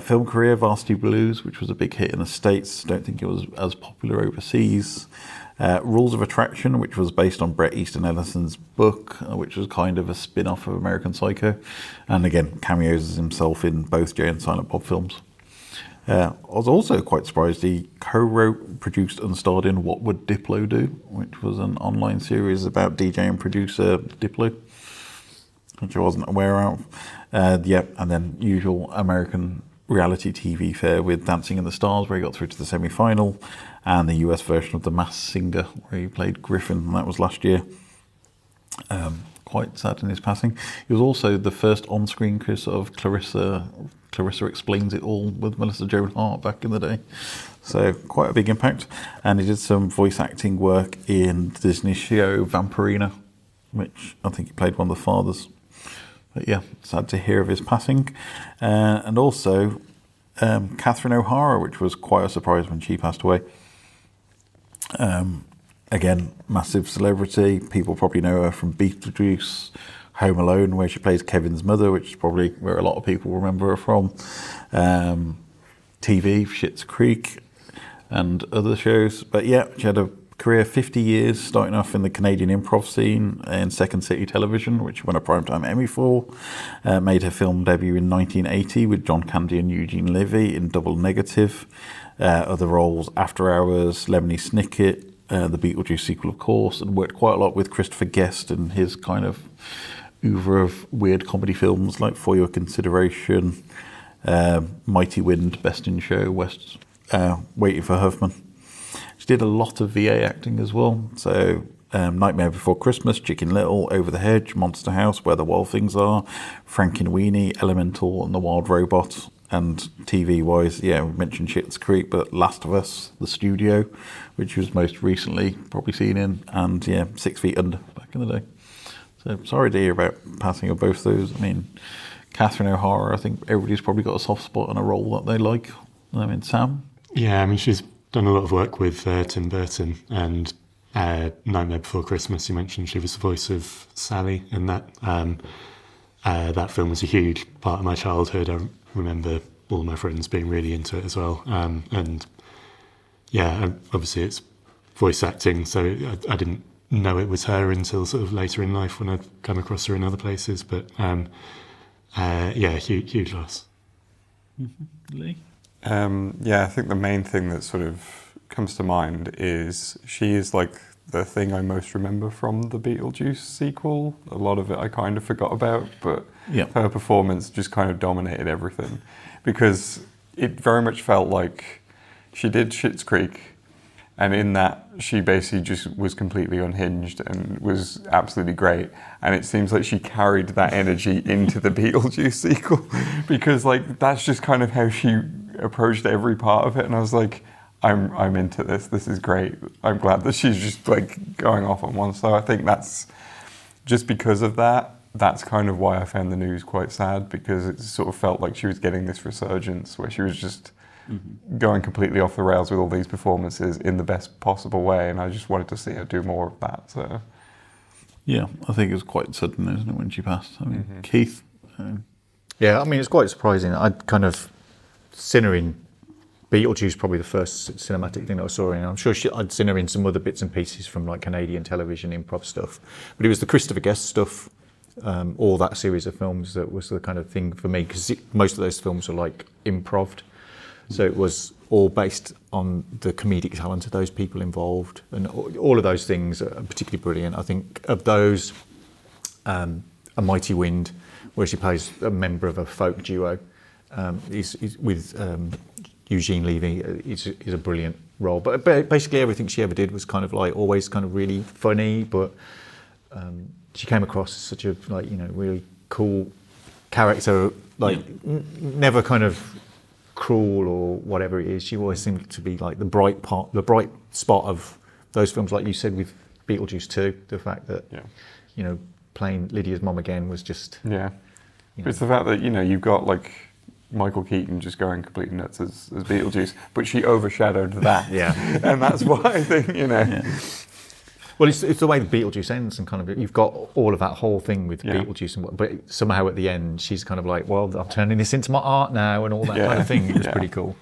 Film career, Varsity Blues, which was a big hit in the States. Don't think it was as popular overseas. Rules of Attraction, which was based on Bret Easton Ellison's book, which was kind of a spin-off of American Psycho. And again, cameos as himself in both Jay and Silent Bob films. I was also quite surprised he co-wrote, produced and starred in What Would Diplo Do, which was an online series about DJ and producer Diplo, which I wasn't aware of. And then usual American reality TV fare with Dancing in the Stars, where he got through to the semi-final, and the US version of The Masked Singer, where he played Griffin, and that was last year. Quite sad in his passing. He was also the first on-screen kiss of Clarissa Explains It All with Melissa Joan Hart back in the day. So quite a big impact. And he did some voice acting work in the Disney show Vampirina, which I think he played one of the fathers. But sad to hear of his passing. And also Catherine O'Hara, which was quite a surprise when she passed away. Again, massive celebrity. People probably know her from Beetlejuice, Home Alone, where she plays Kevin's mother, which is probably where a lot of people remember her from. TV, Schitt's Creek, and other shows. But she had a career 50 years, starting off in the Canadian improv scene in Second City Television, which she won a Primetime Emmy for. Made her film debut in 1980 with John Candy and Eugene Levy in Double Negative. Other roles, After Hours, Lemony Snicket, the Beetlejuice sequel, of course, and worked quite a lot with Christopher Guest and his kind of oeuvre of weird comedy films like For Your Consideration, Mighty Wind, Best in Show, Waiting for Huffman. She did a lot of VA acting as well, so Nightmare Before Christmas, Chicken Little, Over the Hedge, Monster House, Where the Wild Things Are, Frankenweenie, Elemental, and The Wild Robot. And TV-wise, we mentioned Schitt's Creek, but Last of Us, The Studio, which was most recently probably seen in, and 6 Feet Under back in the day. So sorry to hear about passing of both those. I mean, Catherine O'Hara, I think everybody's probably got a soft spot and a role that they like. I mean, Sam? Yeah, I mean, she's done a lot of work with Tim Burton, and Nightmare Before Christmas, you mentioned she was the voice of Sally in that. That film was a huge part of my childhood. I remember all my friends being really into it as well. And obviously it's voice acting, so I didn't know it was her until sort of later in life when I'd come across her in other places. But huge loss. Mm-hmm. Leigh? I think the main thing that sort of comes to mind is she is like the thing I most remember from the Beetlejuice sequel. A lot of it I kind of forgot about, but her performance just kind of dominated everything, because it very much felt like she did Schitt's Creek, And in that, she basically just was completely unhinged and was absolutely great. And it seems like she carried that energy into the Beetlejuice sequel, because like that's just kind of how she approached every part of it. And I was like, I'm into this. This is great. I'm glad that she's just like going off on one. So I think that's just because of that. That's kind of why I found the news quite sad, because it sort of felt like she was getting this resurgence where she was just going completely off the rails with all these performances in the best possible way, and I just wanted to see her do more of that. So, yeah, I think it was quite sudden, isn't it, when she passed? I mean, Keith. Yeah, I mean, it's quite surprising. I'd kind of seen her in Beetlejuice, probably the first cinematic thing that I saw her in. I'm sure I'd seen her in some other bits and pieces from like Canadian television improv stuff, but it was the Christopher Guest stuff, all that series of films that was the kind of thing for me, because most of those films are like improved. So it was all based on the comedic talent of those people involved, and all of those things are particularly brilliant. I think of those, A Mighty Wind, where she plays a member of a folk duo, is with Eugene Levy, is a brilliant role. But basically everything she ever did was kind of like always kind of really funny, but she came across as such a like, you know, really cool character, like never kind of cruel or whatever it is. She always seemed to be like the bright spot of those films, like you said with Beetlejuice 2, the fact that you know, playing Lydia's mom again was just you know. It's the fact that, you know, you've got like Michael Keaton just going completely nuts as Beetlejuice, but she overshadowed that. And that's why I think, you know. Well, it's the way the Beetlejuice ends, and kind of you've got all of that whole thing with Beetlejuice, but somehow at the end she's kind of like, well, I'm turning this into my art now, and all that kind of thing. It was pretty cool.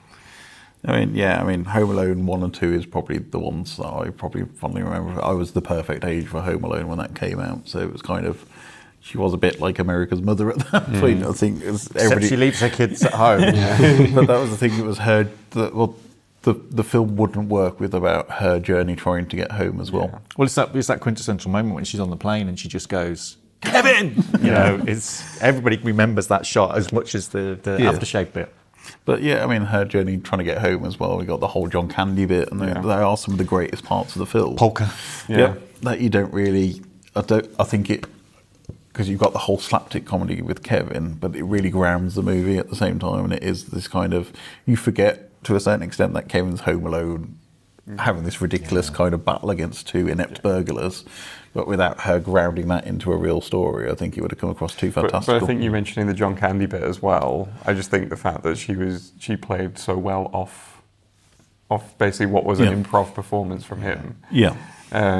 I mean, Home Alone 1 and 2 is probably the ones that I probably fondly remember. I was the perfect age for Home Alone when that came out, so it was kind of, she was a bit like America's mother at that point. I think Except she leaves her kids at home. But that was the thing. It was her. The film wouldn't work with about her journey trying to get home as well. Well, it's that quintessential moment when she's on the plane and she just goes, Kevin! You know, it's everybody remembers that shot as much as the aftershave bit. But yeah, I mean, her journey trying to get home as well. We got the whole John Candy bit, and they are some of the greatest parts of the film. Polka. That you don't really. I think it, because you've got the whole slapstick comedy with Kevin, but it really grounds the movie at the same time, and it is this kind of, you forget to a certain extent that Kevin's home alone, having this ridiculous kind of battle against two inept burglars, but without her grounding that into a real story, I think it would have come across too fantastical. But I think you mentioning the John Candy bit as well, I just think the fact that she played so well off basically what was an improv performance from him.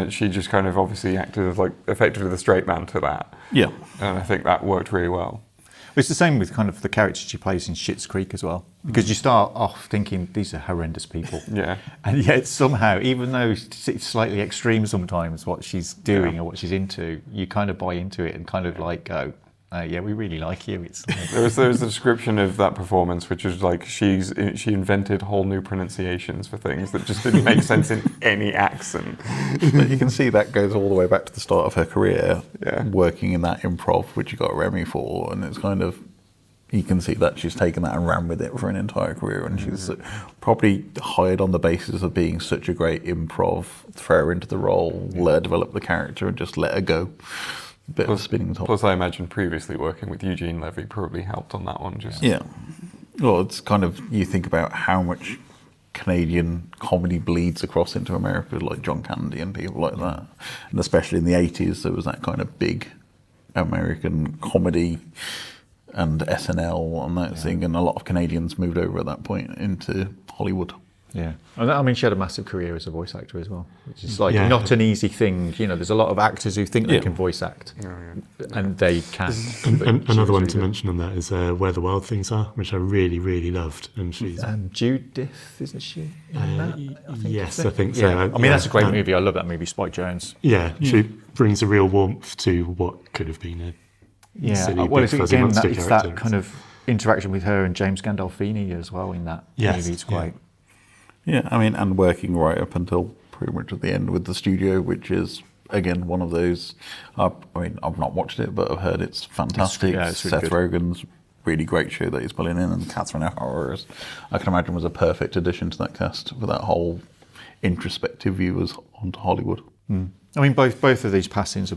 She just kind of obviously acted as like effectively the straight man to that. And I think that worked really well. It's the same with kind of the character she plays in Schitt's Creek as well, because you start off thinking these are horrendous people, and yet somehow, even though it's slightly extreme sometimes what she's doing or what she's into, you kind of buy into it and kind of like go, yeah, we really like you. It's like there was a description of that performance which was like she invented whole new pronunciations for things that just didn't make sense in any accent. But you can see that goes all the way back to the start of her career, working in that improv, which you got a Remy for, and it's kind of, you can see that she's taken that and ran with it for an entire career, and she's probably hired on the basis of being such a great improv, throw her into the role, let her develop the character, and just let her go. Bit of spinning top. Plus, I imagine previously working with Eugene Levy probably helped on that one. Well, it's kind of, you think about how much Canadian comedy bleeds across into America, like John Candy and people like that, and especially in the 80s, there was that kind of big American comedy and SNL and that thing, and a lot of Canadians moved over at that point into Hollywood. I mean, she had a massive career as a voice actor as well, which is like not an easy thing. You know, there's a lot of actors who think they can voice act, and they can. Another one to mention on that is Where the Wild Things Are, which I really, really loved. And she's Judith, isn't she? I think so. I mean, that's a great movie. I love that movie, Spike Jonze. She brings a real warmth to what could have been a silly, well, big, fuzzy monster it's character. that kind of interaction with her and James Gandolfini as well in that movie. It's quite. I mean, and working right up until pretty much at the end with the studio, which is, again, one of those, I mean, I've not watched it, but I've heard it's fantastic. It's really Seth Rogen's really great show that he's pulling in, and Catherine O'Hara, I can imagine, was a perfect addition to that cast with that whole introspective viewers onto Hollywood. I mean, both of these passings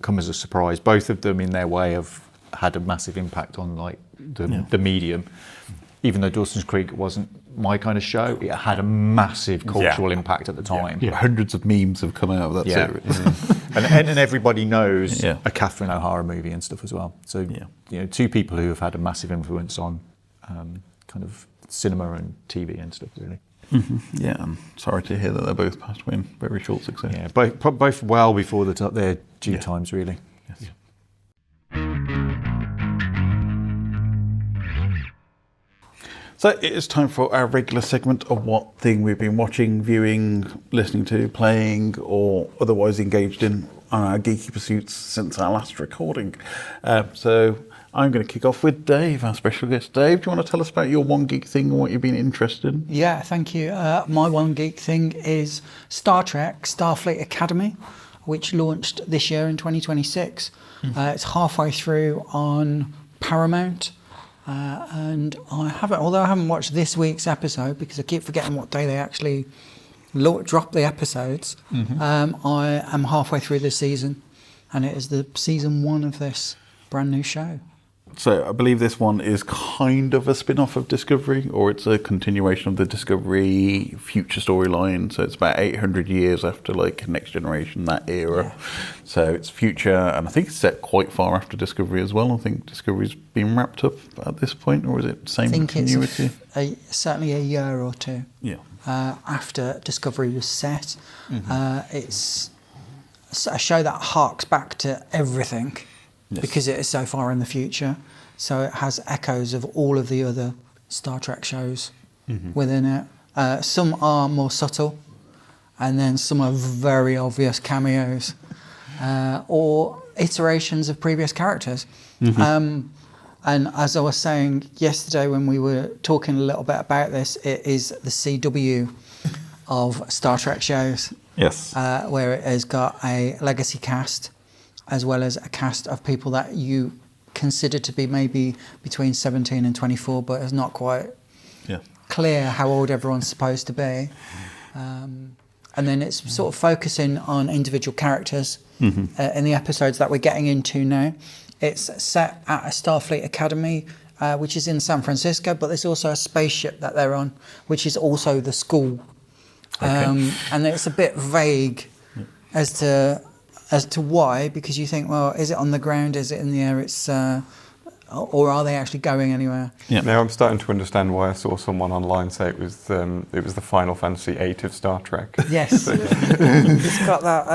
come as a surprise. Both of them, in their way, have had a massive impact on like the medium. Even though Dawson's Creek wasn't my kind of show, it had a massive cultural impact at the time. Hundreds of memes have come out of that series. and everybody knows a Catherine O'Hara movie and stuff as well. So, you know, two people who have had a massive influence on kind of cinema and TV and stuff, really. Yeah, I'm sorry to hear that they both passed away in very short succession. Yeah, both well before their due times, really. Yes. Yeah. So it is time for our regular segment of what thing we've been watching, viewing, listening to, playing, or otherwise engaged in on our geeky pursuits since our last recording. So I'm going to kick off with Dave, our special guest. Dave, do you want to tell us about your One Geek Thing and what you've been interested in? Yeah, thank you. My One Geek Thing is Star Trek Starfleet Academy, which launched this year in 2026. It's halfway through on Paramount. And although I haven't watched this week's episode because I keep forgetting what day they actually drop the episodes, I am halfway through the season, and it is the season 1 of this brand new show. So I believe this one is kind of a spin-off of Discovery, or it's a continuation of the Discovery future storyline. So it's about 800 years after like Next Generation, that era. So it's future, and I think it's set quite far after Discovery as well. I think Discovery's been wrapped up at this point, or is it same continuity? It's certainly a year or two after Discovery was set. It's a show that harks back to everything. Because it is so far in the future. So it has echoes of all of the other Star Trek shows within it. Some are more subtle, and then some are very obvious cameos or iterations of previous characters. And as I was saying yesterday when we were talking a little bit about this, it is the CW of Star Trek shows. Yes. Where it has got a legacy cast, as well as a cast of people that you consider to be maybe between 17 and 24, but it's not quite clear how old everyone's supposed to be. And then it's sort of focusing on individual characters in the episodes that we're getting into now. It's set at a Starfleet Academy, which is in San Francisco, but there's also a spaceship that they're on, which is also the school. And it's a bit vague as to why, because you think, well, is it on the ground? Is it in the air? It's or are they actually going anywhere? Yeah. Now I'm starting to understand why I saw someone online say it was the Final Fantasy VIII of Star Trek. Yes, it's got that.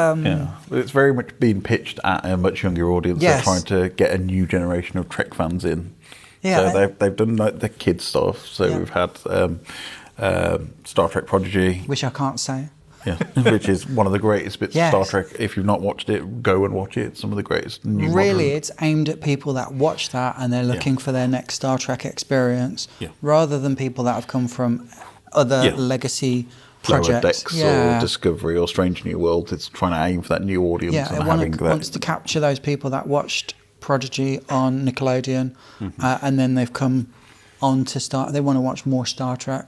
It's very much being pitched at a much younger audience. Yes. They're trying to get a new generation of Trek fans in. Yeah. So they've done like the kids stuff. So we've had Star Trek Prodigy, Which I can't say. Which is one of the greatest bits of Star Trek. If you've not watched it, go and watch it. It's some of the greatest new modern... It's aimed at people that watch that and they're looking for their next Star Trek experience, rather than people that have come from other legacy projects. Lower Decks or Discovery or Strange New World. It's trying to aim for that new audience. It wants to capture those people that watched Prodigy on Nickelodeon, and then they've come on to they want to watch more Star Trek.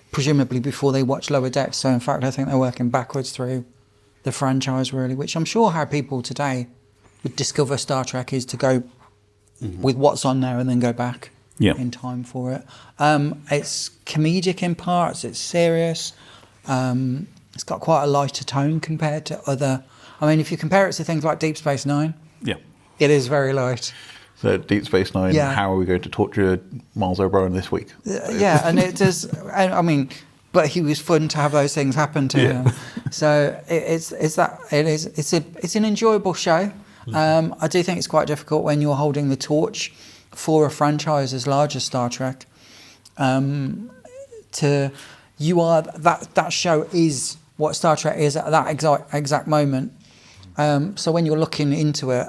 Presumably before they watch Lower Decks. So in fact, I think they're working backwards through the franchise, really, which I'm sure how people today would discover Star Trek is to go with what's on there and then go back in time for it. It's comedic in parts, it's serious. It's got quite a lighter tone compared to other... I mean, if you compare it to things like Deep Space Nine, it is very light. So Deep Space Nine, how are we going to torture Miles O'Brien this week? And it does. I mean, but he was fun to have those things happen to him. So it's an enjoyable show. I do think it's quite difficult when you're holding the torch for a franchise as large as Star Trek. That show is what Star Trek is at that exact moment. So when you're looking into it,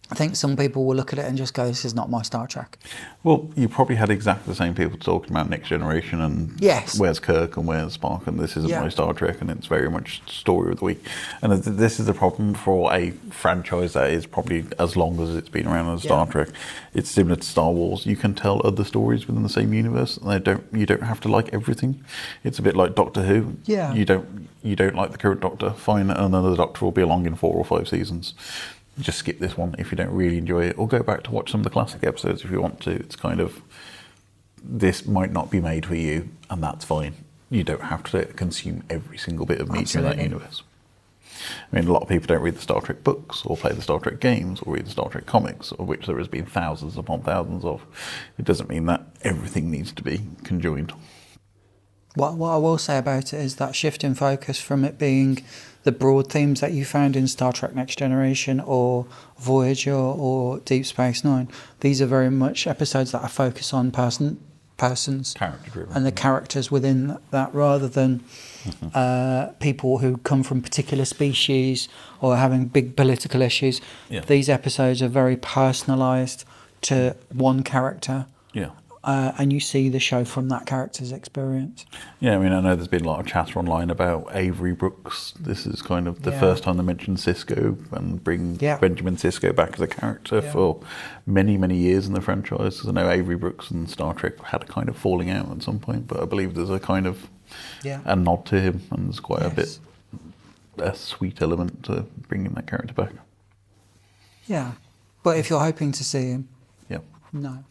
I think some people will look at it and just go, this is not my Star Trek. Well, you probably had exactly the same people talking about Next Generation and where's Kirk and where's Spock and this isn't my Star Trek, and it's very much story of the week. And this is the problem for a franchise that is probably as long as it's been around as Star Trek. It's similar to Star Wars. You can tell other stories within the same universe, and you don't have to like everything. It's a bit like Doctor Who. Yeah. You don't like the current Doctor, fine, another Doctor will be along in 4 or 5 seasons. Just skip this one if you don't really enjoy it, or go back to watch some of the classic episodes if you want to. It's kind of, this might not be made for you, and that's fine. You don't have to consume every single bit of media in that universe. I mean, a lot of people don't read the Star Trek books, or play the Star Trek games, or read the Star Trek comics, of which there has been thousands upon thousands of. It doesn't mean that everything needs to be conjoined. What I will say about it is that shift in focus from it being the broad themes that you found in Star Trek Next Generation or Voyager or Deep Space Nine. These are very much episodes that are focused on persons character-driven, and the characters within that, rather than people who come from particular species or having big political issues. Yeah. These episodes are very personalised to one character. Yeah. And you see the show from that character's experience. Yeah, I mean, I know there's been a lot of chatter online about Avery Brooks. This is kind of the first time they mentioned Sisko and bring Benjamin Sisko back as a character for many, many years in the franchise. Because I know Avery Brooks and Star Trek had a kind of falling out at some point, but I believe there's a kind of a nod to him, and there's quite a sweet element to bringing that character back. Yeah, but if you're hoping to see him, no.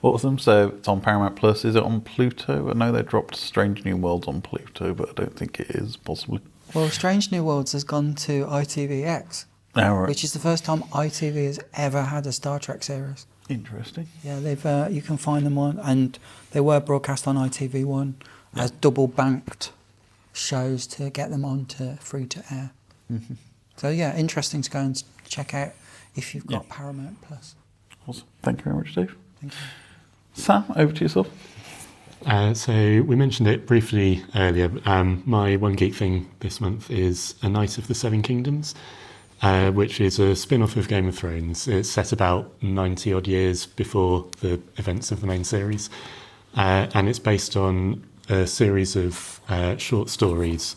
Awesome. So it's on Paramount Plus. Is it on Pluto? I know they dropped Strange New Worlds on Pluto, but I don't think it is, possibly. Well, Strange New Worlds has gone to ITVX, which is the first time ITV has ever had a Star Trek series. Interesting. Yeah, they've you can find them on, and they were broadcast on ITV1 as double banked shows to get them on to free to air. Mm-hmm. So yeah, interesting to go and check out if you've got Paramount Plus. Awesome. Thank you very much, Dave. Thank you. Sam, over to yourself. So we mentioned it briefly earlier. My One Geek Thing this month is A Knight of the Seven Kingdoms, which is a spin-off of Game of Thrones. It's set about 90-odd years before the events of the main series, and it's based on a series of short stories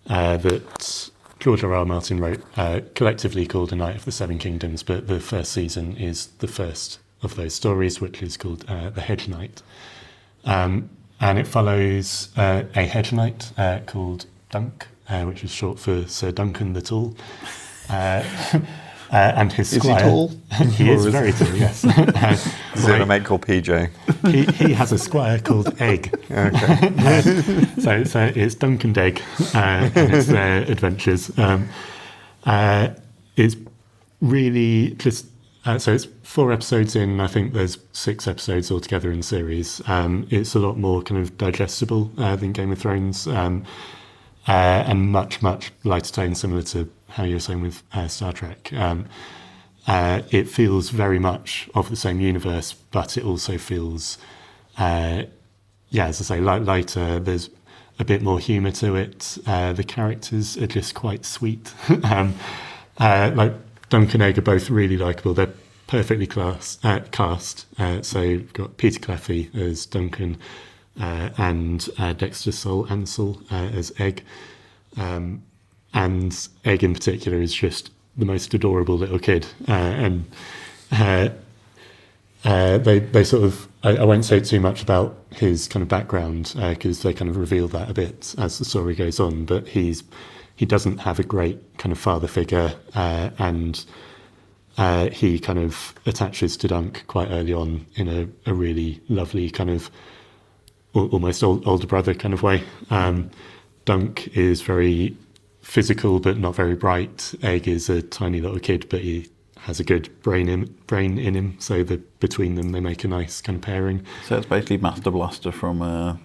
that George R.R. Martin wrote, collectively called A Knight of the Seven Kingdoms, but the first season is the first of those stories, which is called The Hedge Knight. And it follows a hedge knight called Dunk, which is short for Sir Duncan the Tall. And his squire. Is he tall? He is very tall, yes. Is it a mate called PJ? He has a squire called Egg. Okay. So it's Dunk and Egg and it's their adventures. It's really just... so it's 4 episodes in. I think there's 6 episodes altogether in the series. It's a lot more kind of digestible than Game of Thrones, and much, much lighter tone, similar to how you were saying with Star Trek. It feels very much of the same universe, but it also feels, as I say, lighter. There's a bit more humour to it. The characters are just quite sweet. Like Dunk and Egg are both really likeable. They're perfectly cast. So you've got Peter Cleffy as Duncan and Dexter Sol Ansel as Egg. And Egg in particular is just the most adorable little kid. And they sort of... I won't say too much about his kind of background because they kind of reveal that a bit as the story goes on. But he doesn't have a great kind of father figure, and he kind of attaches to Dunk quite early on in a really lovely kind of almost older brother kind of way. Dunk is very physical but not very bright. Egg is a tiny little kid, but he has a good brain in him. So between them, they make a nice kind of pairing. So it's basically Master Blaster from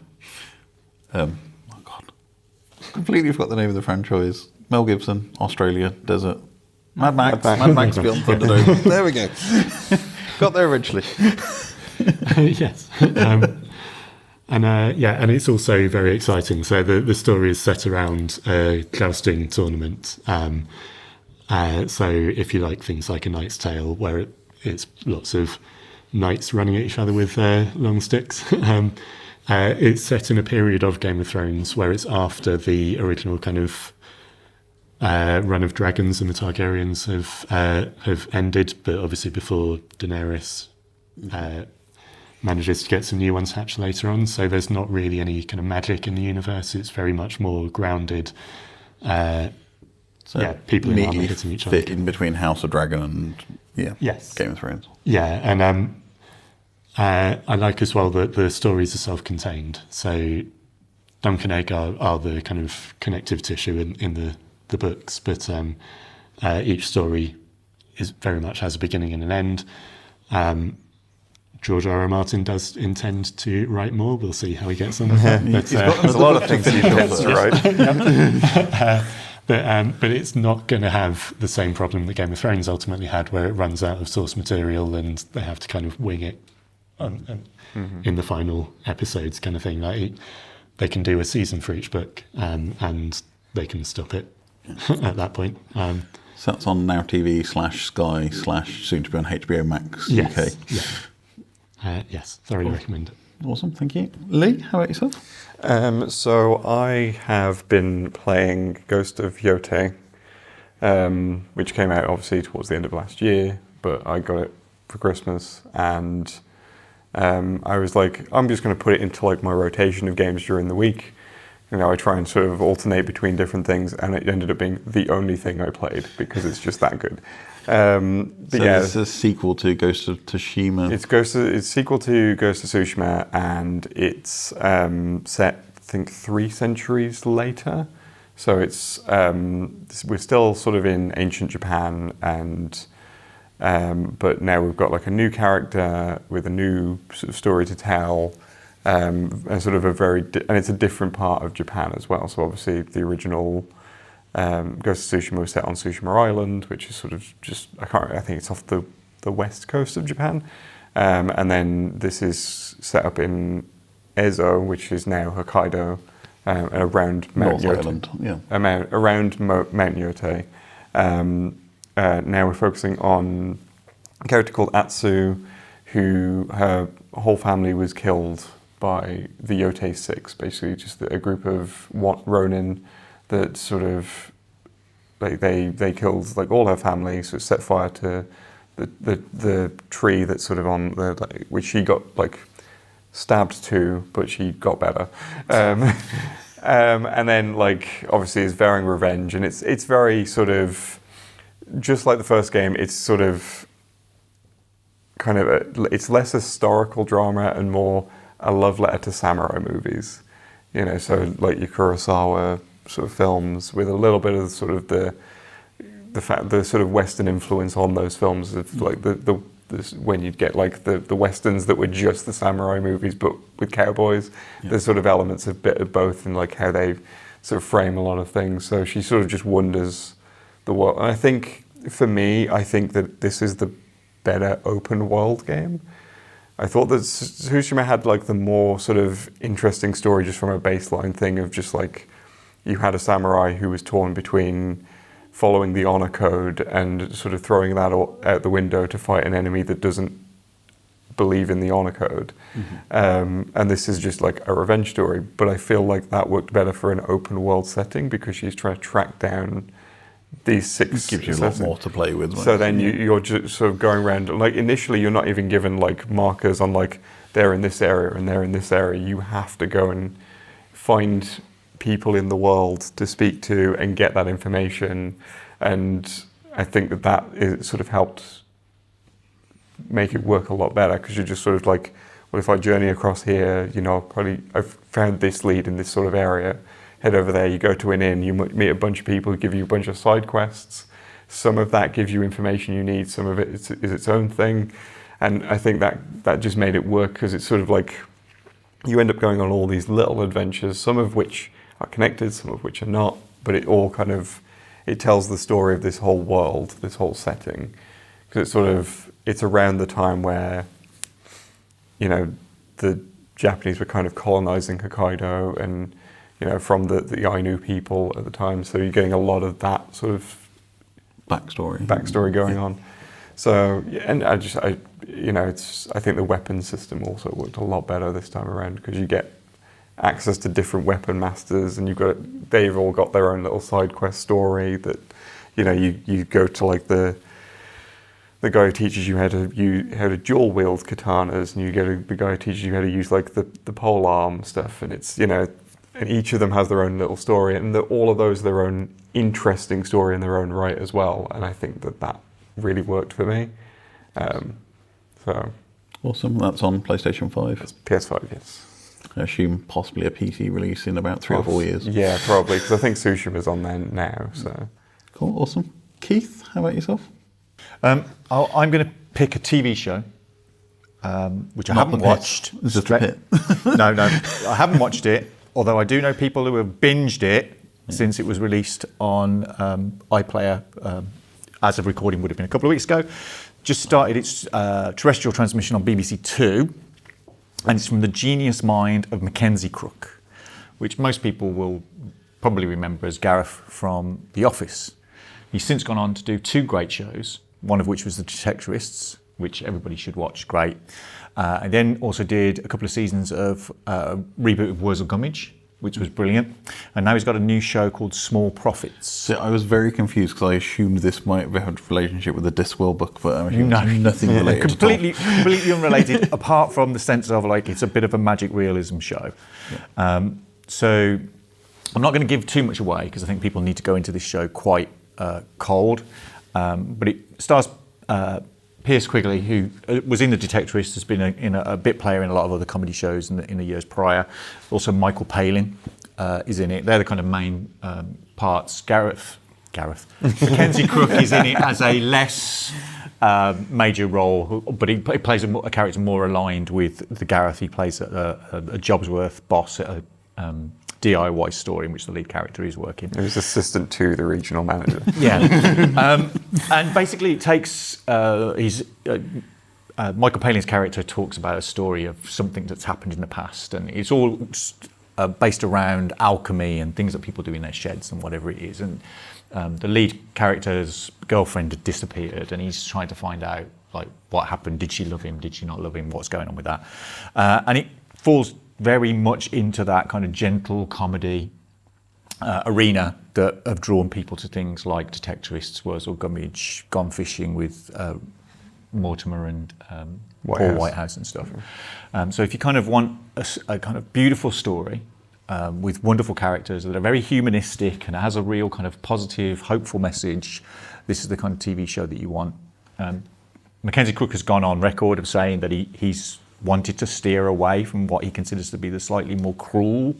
completely forgot the name of the franchise. Mel Gibson, Australia, desert. Mad Max Beyond Thunderdome. There we go. Got there eventually. Yes. And it's also very exciting. So the story is set around a jousting tournament, So if you like things like A Knight's Tale, where it's lots of knights running at each other with long sticks, it's set in a period of Game of Thrones where it's after the original kind of run of dragons and the Targaryens have ended, but obviously before Daenerys manages to get some new ones hatched later on. So there's not really any kind of magic in the universe. It's very much more grounded. People in armor hitting each other. Fit in between House of Dragon and Game of Thrones. Yeah, and I like as well that the stories are self-contained. So Dunk and Egg are the kind of connective tissue in the books, but each story very much has a beginning and an end. George R.R. Martin does intend to write more. We'll see how he gets on with that. But, there's a lot of things he intends to write. But it's not going to have the same problem that Game of Thrones ultimately had, where it runs out of source material and they have to kind of wing it in the final episodes kind of thing. Like they can do a season for each book and they can stop it at that point. So that's on Now TV /Sky / soon to be on HBO Max UK. Yes, thoroughly recommend it. Awesome, thank you. Leigh, how about yourself? So I have been playing Ghost of Yotei, which came out obviously towards the end of last year, but I got it for Christmas, and I was like, I'm just going to put it into like my rotation of games during the week. You know, I try and sort of alternate between different things, and it ended up being the only thing I played because it's just that good. It's a sequel to Ghost of Tsushima. It's sequel to Ghost of Tsushima, and it's set, I think, 3 centuries later. So it's we're still sort of in ancient Japan, and but now we've got like a new character with a new sort of story to tell, and sort of and it's a different part of Japan as well. So obviously the original Ghost of Tsushima was set on Tsushima Island, which is sort of just I think it's off the west coast of Japan, and then this is set up in Ezo, which is now Hokkaido, around Mount Yotei. Around Mount Yotei. Now we're focusing on a character called Atsu, who her whole family was killed by the Yotei Six, basically just a group of Ronin that sort of like they killed like all her family, so set fire to the tree that's sort of on the which she got like stabbed to, but she got better. And then like obviously is vowing revenge, and it's very sort of just like the first game. It's sort of kind of it's less historical drama and more a love letter to samurai movies, you know. So like your Kurosawa sort of films with a little bit of sort of the sort of Western influence on those films of like when you'd get like the Westerns that were just the samurai movies but with cowboys. There's sort of elements of bit of both in like how they sort of frame a lot of things. So she sort of just wonders the world. And I think for me, I think that this is the better open world game. I thought that Tsushima had like the more sort of interesting story just from a baseline thing of just like you had a samurai who was torn between following the honor code and sort of throwing that out the window to fight an enemy that doesn't believe in the honor code. And this is just like a revenge story, but I feel like that worked better for an open world setting because she's trying to track down these 6. Gives you a lot more to play with. So then you're just sort of going around, like initially you're not even given like markers on like they're in this area and they're in this area. You have to go and find people in the world to speak to and get that information. And I think that is sort of helped make it work a lot better because you're just sort of like, well, if I journey across here, you know, I've found this lead in this sort of area. Head over there, you go to an inn, you meet a bunch of people, give you a bunch of side quests. Some of that gives you information you need, some of it is its own thing. And I think that just made it work because it's sort of like you end up going on all these little adventures, some of which are connected, some of which are not, but it all kind of, it tells the story of this whole world, this whole setting. Because it's around the time where, you know, the Japanese were kind of colonizing Hokkaido and, you know, from the Ainu people at the time. So you're getting a lot of that sort of backstory going on. So, and I think the weapon system also worked a lot better this time around, because you get access to different weapon masters, and they've all got their own little side quest story that, you go to like the guy who teaches you how to dual wield katanas, and you go to the guy who teaches you how to use like the pole arm stuff, and it's, and each of them has their own little story, and all of those are their own interesting story in their own right as well. And I think that really worked for me. So awesome. That's on PlayStation 5. It's PS5, yes. I assume possibly a PC release in about 3 or 4 years. Yeah, probably, because I think Tsushima's on there now. So cool, awesome. Keith, how about yourself? I'm going to pick a TV show, which I haven't watched. Zootopia. No, I haven't watched it. Although I do know people who have binged it since it was released on iPlayer, as of recording would have been a couple of weeks ago. Just started its terrestrial transmission on BBC Two, and it's from the genius mind of Mackenzie Crook, which most people will probably remember as Gareth from The Office. He's since gone on to do 2 great shows, one of which was The Detectorists, which everybody should watch, great. And then also did a couple of seasons of a reboot of Wurzel Gummidge, which was brilliant. And now he's got a new show called Small Profits. So I was very confused because I assumed this might have a relationship with the Discworld book, but I'm assuming nothing related completely unrelated, apart from the sense of like it's a bit of a magic realism show. Yeah. So I'm not going to give too much away because I think people need to go into this show quite cold. But it stars Piers Quigley, who was in The Detectorists, has been a bit player in a lot of other comedy shows in the years prior. Also, Michael Palin is in it. They're the kind of main parts. Gareth. Mackenzie Crook is in it as a less major role, but he plays a character more aligned with the Gareth. He plays a Jobsworth boss at a DIY store in which the lead character is working. He was assistant to the regional manager. Yeah. And basically it takes, Michael Palin's character talks about a story of something that's happened in the past, and it's all based around alchemy and things that people do in their sheds and whatever it is. And the lead character's girlfriend had disappeared, and he's trying to find out like what happened. Did she love him? Did she not love him? What's going on with that? And it falls very much into that kind of gentle comedy arena that have drawn people to things like Detectorists, Wurzel Gummidge, Gone Fishing with Mortimer and Paul Whitehouse and stuff. So if you kind of want a kind of beautiful story with wonderful characters that are very humanistic and has a real kind of positive, hopeful message, this is the kind of TV show that you want. Mackenzie Crook has gone on record of saying that he's wanted to steer away from what he considers to be the slightly more cruel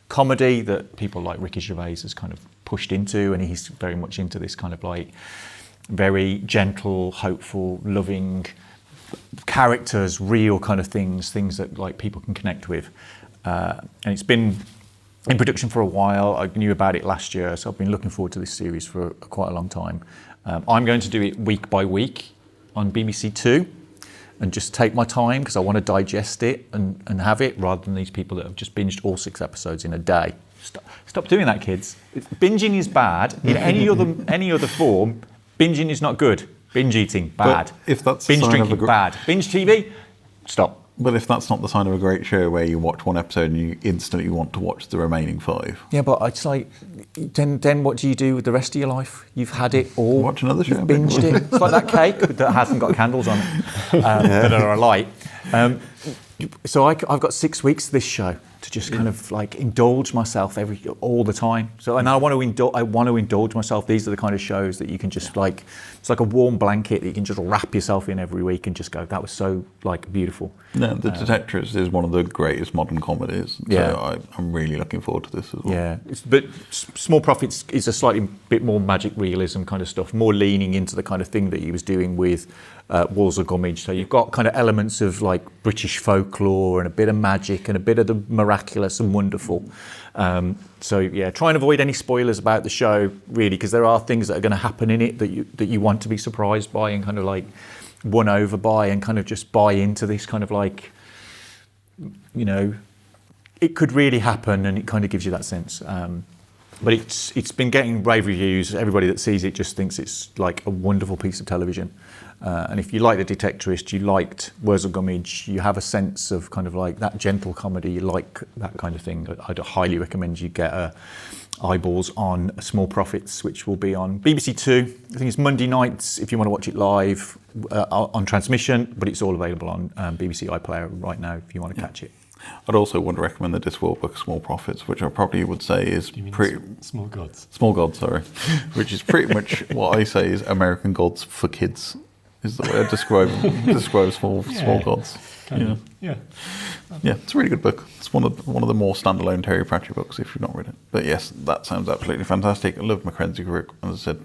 comedy that people like Ricky Gervais has kind of pushed into, and he's very much into this kind of like very gentle, hopeful, loving characters, real kind of things that like people can connect with. And it's been in production for a while. I knew about it last year, so I've been looking forward to this series for quite a long time. I'm going to do it week by week on BBC Two, and just take my time because I want to digest it and have it, rather than these people that have just binged all 6 episodes in a day. Stop doing that, kids. Binging is bad. In any other form, binging is not good. Binge eating, bad. But if that's binge drinking, bad. Binge TV, stop. But if that's not the sign of a great show where you watch one episode and you instantly want to watch the remaining 5. Yeah, but it's like, then what do you do with the rest of your life? You've had it all. Watch another show. You've binged it. It's like that cake that hasn't got candles on it that are alight. So I've got 6 weeks of this show to just kind of like indulge myself all the time. So, and I want to indulge myself. These are the kind of shows that you can just like, it's like a warm blanket that you can just wrap yourself in every week and just go, that was so like beautiful. No, The Detectorists is one of the greatest modern comedies. So I'm really looking forward to this as well. Yeah, but Small Profits is a slightly bit more magic realism kind of stuff, more leaning into the kind of thing that he was doing with Wurzel Gummidge. So you've got kind of elements of like British folklore and a bit of magic and a bit of the miraculous and wonderful. So yeah, try and avoid any spoilers about the show, really, because there are things that are going to happen in it that you want to be surprised by and kind of like won over by, and kind of just buy into this kind of like, you know, it could really happen, and it kind of gives you that sense. But it's been getting rave reviews. Everybody that sees it just thinks it's like a wonderful piece of television. And if you like The Detectorist, you liked Wurzel Gummidge, you have a sense of kind of like that gentle comedy, you like that kind of thing, I'd highly recommend you get eyeballs on Small Profits, which will be on BBC Two. I think it's Monday nights if you want to watch it live on transmission, but it's all available on BBC iPlayer right now if you want to catch it. I'd also want to recommend the Discworld book, Small Profits, which I probably would say is pretty... Small Gods. Small Gods, sorry. Which is pretty much what I say is American Gods for kids, is the way I describe Small Gods. Yeah, it's a really good book. It's one of the more standalone Terry Pratchett books if you've not read it. But yes, that sounds absolutely fantastic. I love Mackenzie Crook. As I said,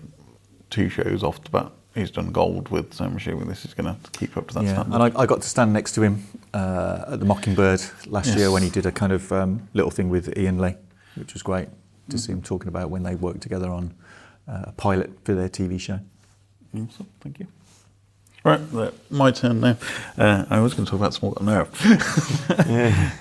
2 shows off the bat he's done gold with, so I'm assuming this is going to keep up to that standard. And I got to stand next to him at the Mockingbird last year when he did a kind of little thing with Ian Lee, which was great to see him talking about when they worked together on a pilot for their TV show. Awesome, thank you. Right, my turn now. I was going to talk about small. No,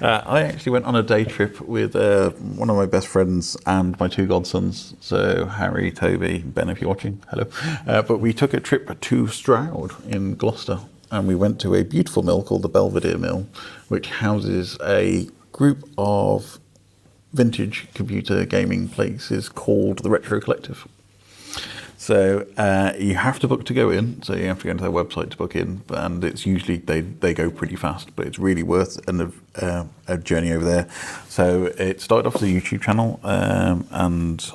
I actually went on a day trip with one of my best friends and my 2 godsons. So Harry, Toby, Ben, if you're watching, hello. But we took a trip to Stroud in Gloucester, and we went to a beautiful mill called the Belvedere Mill, which houses a group of vintage computer gaming places called the Retro Collective. So you have to book to go in, so you have to go into their website to book in, and it's usually, they go pretty fast, but it's really worth a journey over there. So it started off as a YouTube channel, and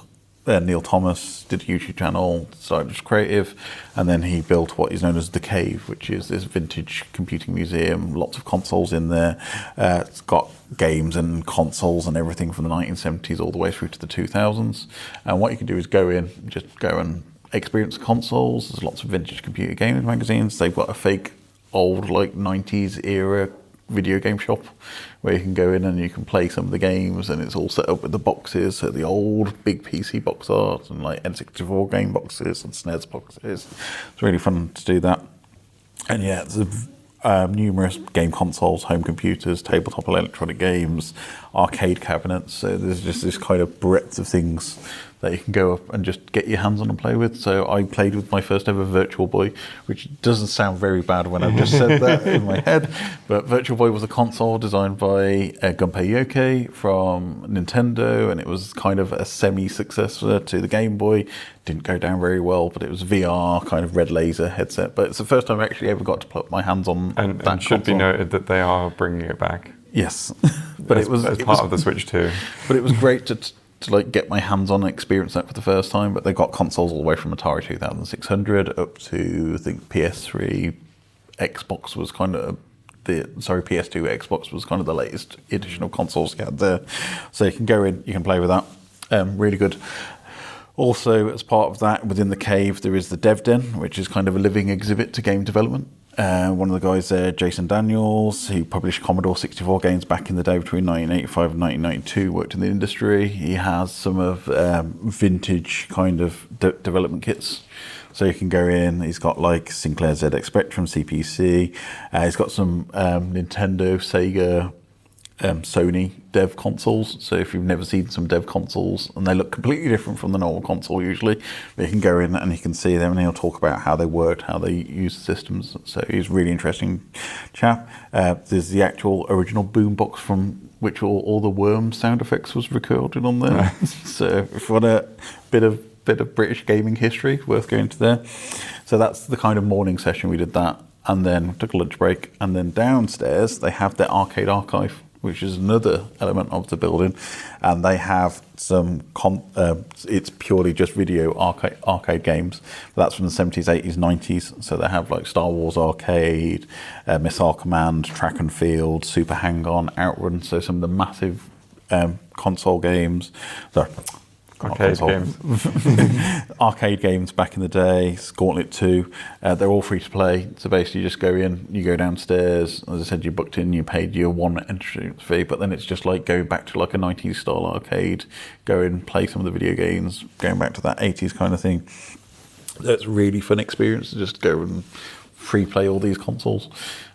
Neil Thomas did a YouTube channel, started as creative, and then he built what is known as The Cave, which is this vintage computing museum, lots of consoles in there. It's got games and consoles and everything from the 1970s all the way through to the 2000s. And what you can do is go in, just go and experience consoles. There's lots of vintage computer gaming magazines. They've got a fake old like 90s era video game shop where you can go in and you can play some of the games, and it's all set up with the boxes, so the old big PC box art and like N64 game boxes and SNES boxes. It's really fun to do that. And yeah, there's numerous game consoles, home computers, tabletop electronic games, arcade cabinets. So there's just this kind of breadth of things that you can go up and just get your hands on and play with. So I played with my first ever Virtual Boy, which doesn't sound very bad when I've just said that in my head. But Virtual Boy was a console designed by Gunpei Yotei from Nintendo, and it was kind of a semi-successor to the Game Boy. Didn't go down very well, but it was VR, kind of red laser headset. But it's the first time I actually ever got to put my hands on and that should console. Be noted that they are bringing it back. Yes. But as part of the Switch 2. But it was great to like get my hands on and experience that for the first time. But they got consoles all the way from Atari 2600 up to, I think, PS3. Xbox was kind of PS2 Xbox was kind of the latest edition of consoles you had there. So you can go in, you can play with that. Really good. Also, as part of that, within the cave, there is the Dev Den, which is kind of a living exhibit to game development. One of the guys there, Jason Daniels, who published Commodore 64 games back in the day between 1985 and 1992, worked in the industry. He has some of vintage kind of development kits. So you can go in, he's got like Sinclair ZX Spectrum, CPC. He's got some Nintendo, Sega, Sony dev consoles. So if you've never seen some dev consoles, and they look completely different from the normal console usually, but you can go in and you can see them, and he'll talk about how they worked, how they use the systems. So he's a really interesting chap. There's the actual original boombox from which all the worm sound effects was recorded on there. So if you want a bit of British gaming history, worth going to there. So that's the kind of morning session we did that, and then took a lunch break, and then downstairs they have their arcade archive, which is another element of the building, and they have some it's purely just video arcade games. That's from the 70s, 80s, 90s. So they have like Star Wars Arcade, Missile Command, Track and Field, Super Hang-On, Outrun. So some of the massive console games. Sorry. Arcade games. Arcade games back in the day, Gauntlet 2, they're all free to play. So basically you just go in, you go downstairs, as I said, you booked in, you paid your one entrance fee, but then it's just like going back to like a 90s style arcade, go in, play some of the video games, going back to that 80s kind of thing. That's a really fun experience to just go and free play all these consoles,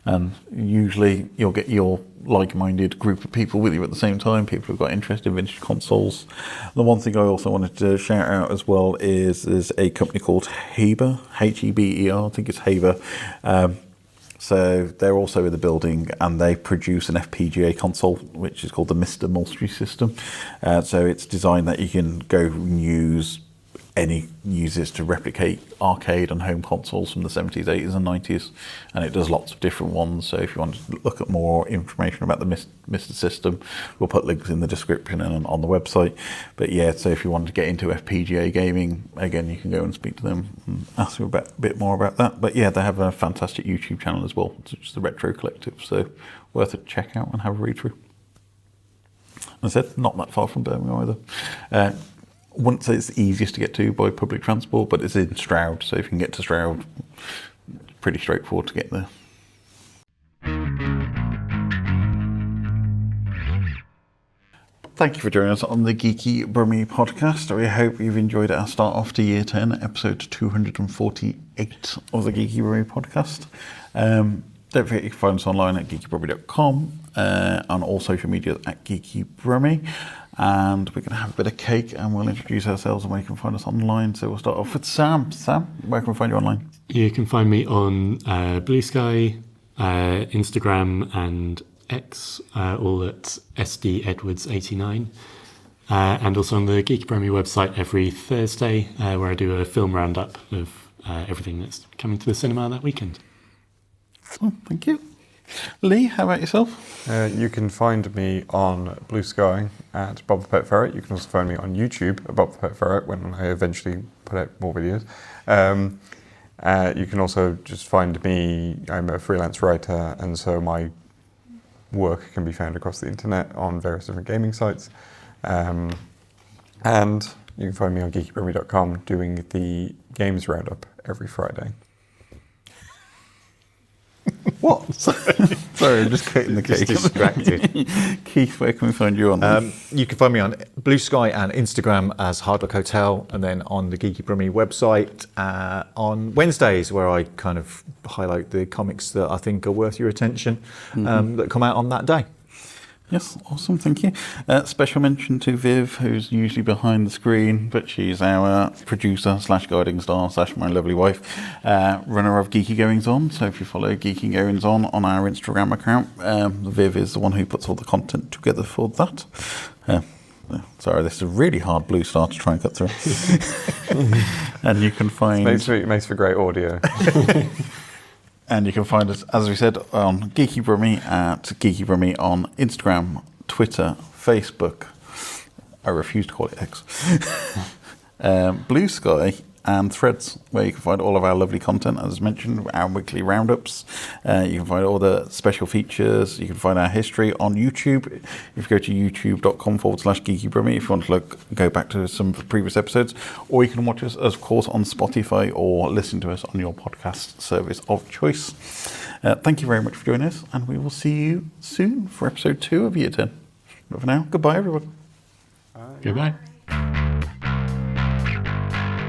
and usually you'll get your like-minded group of people with you at the same time, people who've got interest in vintage consoles. The one thing I also wanted to shout out as well is there's a company called Haber, Heber, I think it's Haber. So they're also in the building, and they produce an FPGA console, which is called the Mr. Multi system. So it's designed that you can go and use uses to replicate arcade and home consoles from the 70s, 80s and 90s, and it does lots of different ones. So if you want to look at more information about the Mr. system, we'll put links in the description and on the website. But yeah, so if you wanted to get into FPGA gaming, again, you can go and speak to them and ask them a bit more about that. But yeah, they have a fantastic YouTube channel as well, which is the Retro Collective, so worth a check out and have a read through. As I said, not that far from Birmingham either. Wouldn't say it's the easiest to get to by public transport, but it's in Stroud, so if you can get to Stroud, it's pretty straightforward to get there. Thank you for joining us on the Geeky Brummie podcast. We hope you've enjoyed our start off to Year 10, episode 248 of the Geeky Brummie podcast. Don't forget you can find us online at geekybrummie.com, on all social media at Geeky Brummie. And we're going to have a bit of cake, and we'll introduce ourselves and where you can find us online. So we'll start off with Sam. Sam, where can we find you online? You can find me on Blue Sky, Instagram and X, all at SDEdwards89. And also on the Geeky Brummie website every Thursday, where I do a film roundup of everything that's coming to the cinema that weekend. Oh, thank you. Leigh, how about yourself? You can find me on Blue Sky at Bob the Pet Ferret. You can also find me on YouTube at Bob the Pet Ferret when I eventually put out more videos. You can also just find me, I'm a freelance writer, and so my work can be found across the internet on various different gaming sites. And you can find me on geekybrummie.com doing the games roundup every Friday. What? Sorry, I'm just cutting the cake. Just distracted. Keith, where can we find you on? You can find me on Blue Sky and Instagram as Hard Rock Hotel, and then on the Geeky Brummie website on Wednesdays, where I kind of highlight the comics that I think are worth your attention, that come out on that day. Yes, awesome, thank you. Special mention to Viv, who's usually behind the screen, but she's our producer / guiding star / my lovely wife, runner of Geeky Goings On. So if you follow Geeky Goings On our Instagram account, Viv is the one who puts all the content together for that. Sorry, this is a really hard blue star to try and cut through. And you can find... It makes for great audio. And you can find us, as we said, on Geeky Brummie at Geeky Brummie on Instagram, Twitter, Facebook. I refuse to call it X. Blue Sky and Threads, where you can find all of our lovely content, as mentioned, our weekly roundups. You can find all the special features. You can find our history on YouTube. If you go to youtube.com/Geeky Brummie, if you want to go back to some previous episodes, or you can watch us, of course, on Spotify or listen to us on your podcast service of choice. Thank you very much for joining us, and we will see you soon for episode 2 of Year 10. But for now, goodbye, everyone. Goodbye.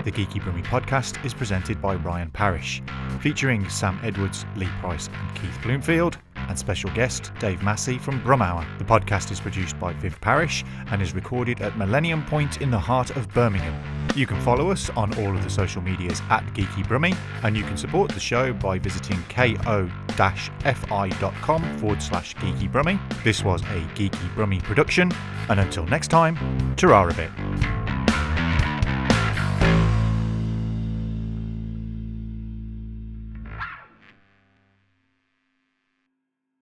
The Geeky Brummie podcast is presented by Ryan Parrish, featuring Sam Edwards, Lee Price and Keith Bloomfield, and special guest Dave Massey from BrumHour. The podcast is produced by Viv Parrish and is recorded at Millennium Point in the heart of Birmingham. You can follow us on all of the social medias at Geeky Brummie, and you can support the show by visiting ko-fi.com/Geeky Brummie. This was a Geeky Brummie production, and until next time, ta-ra a bit.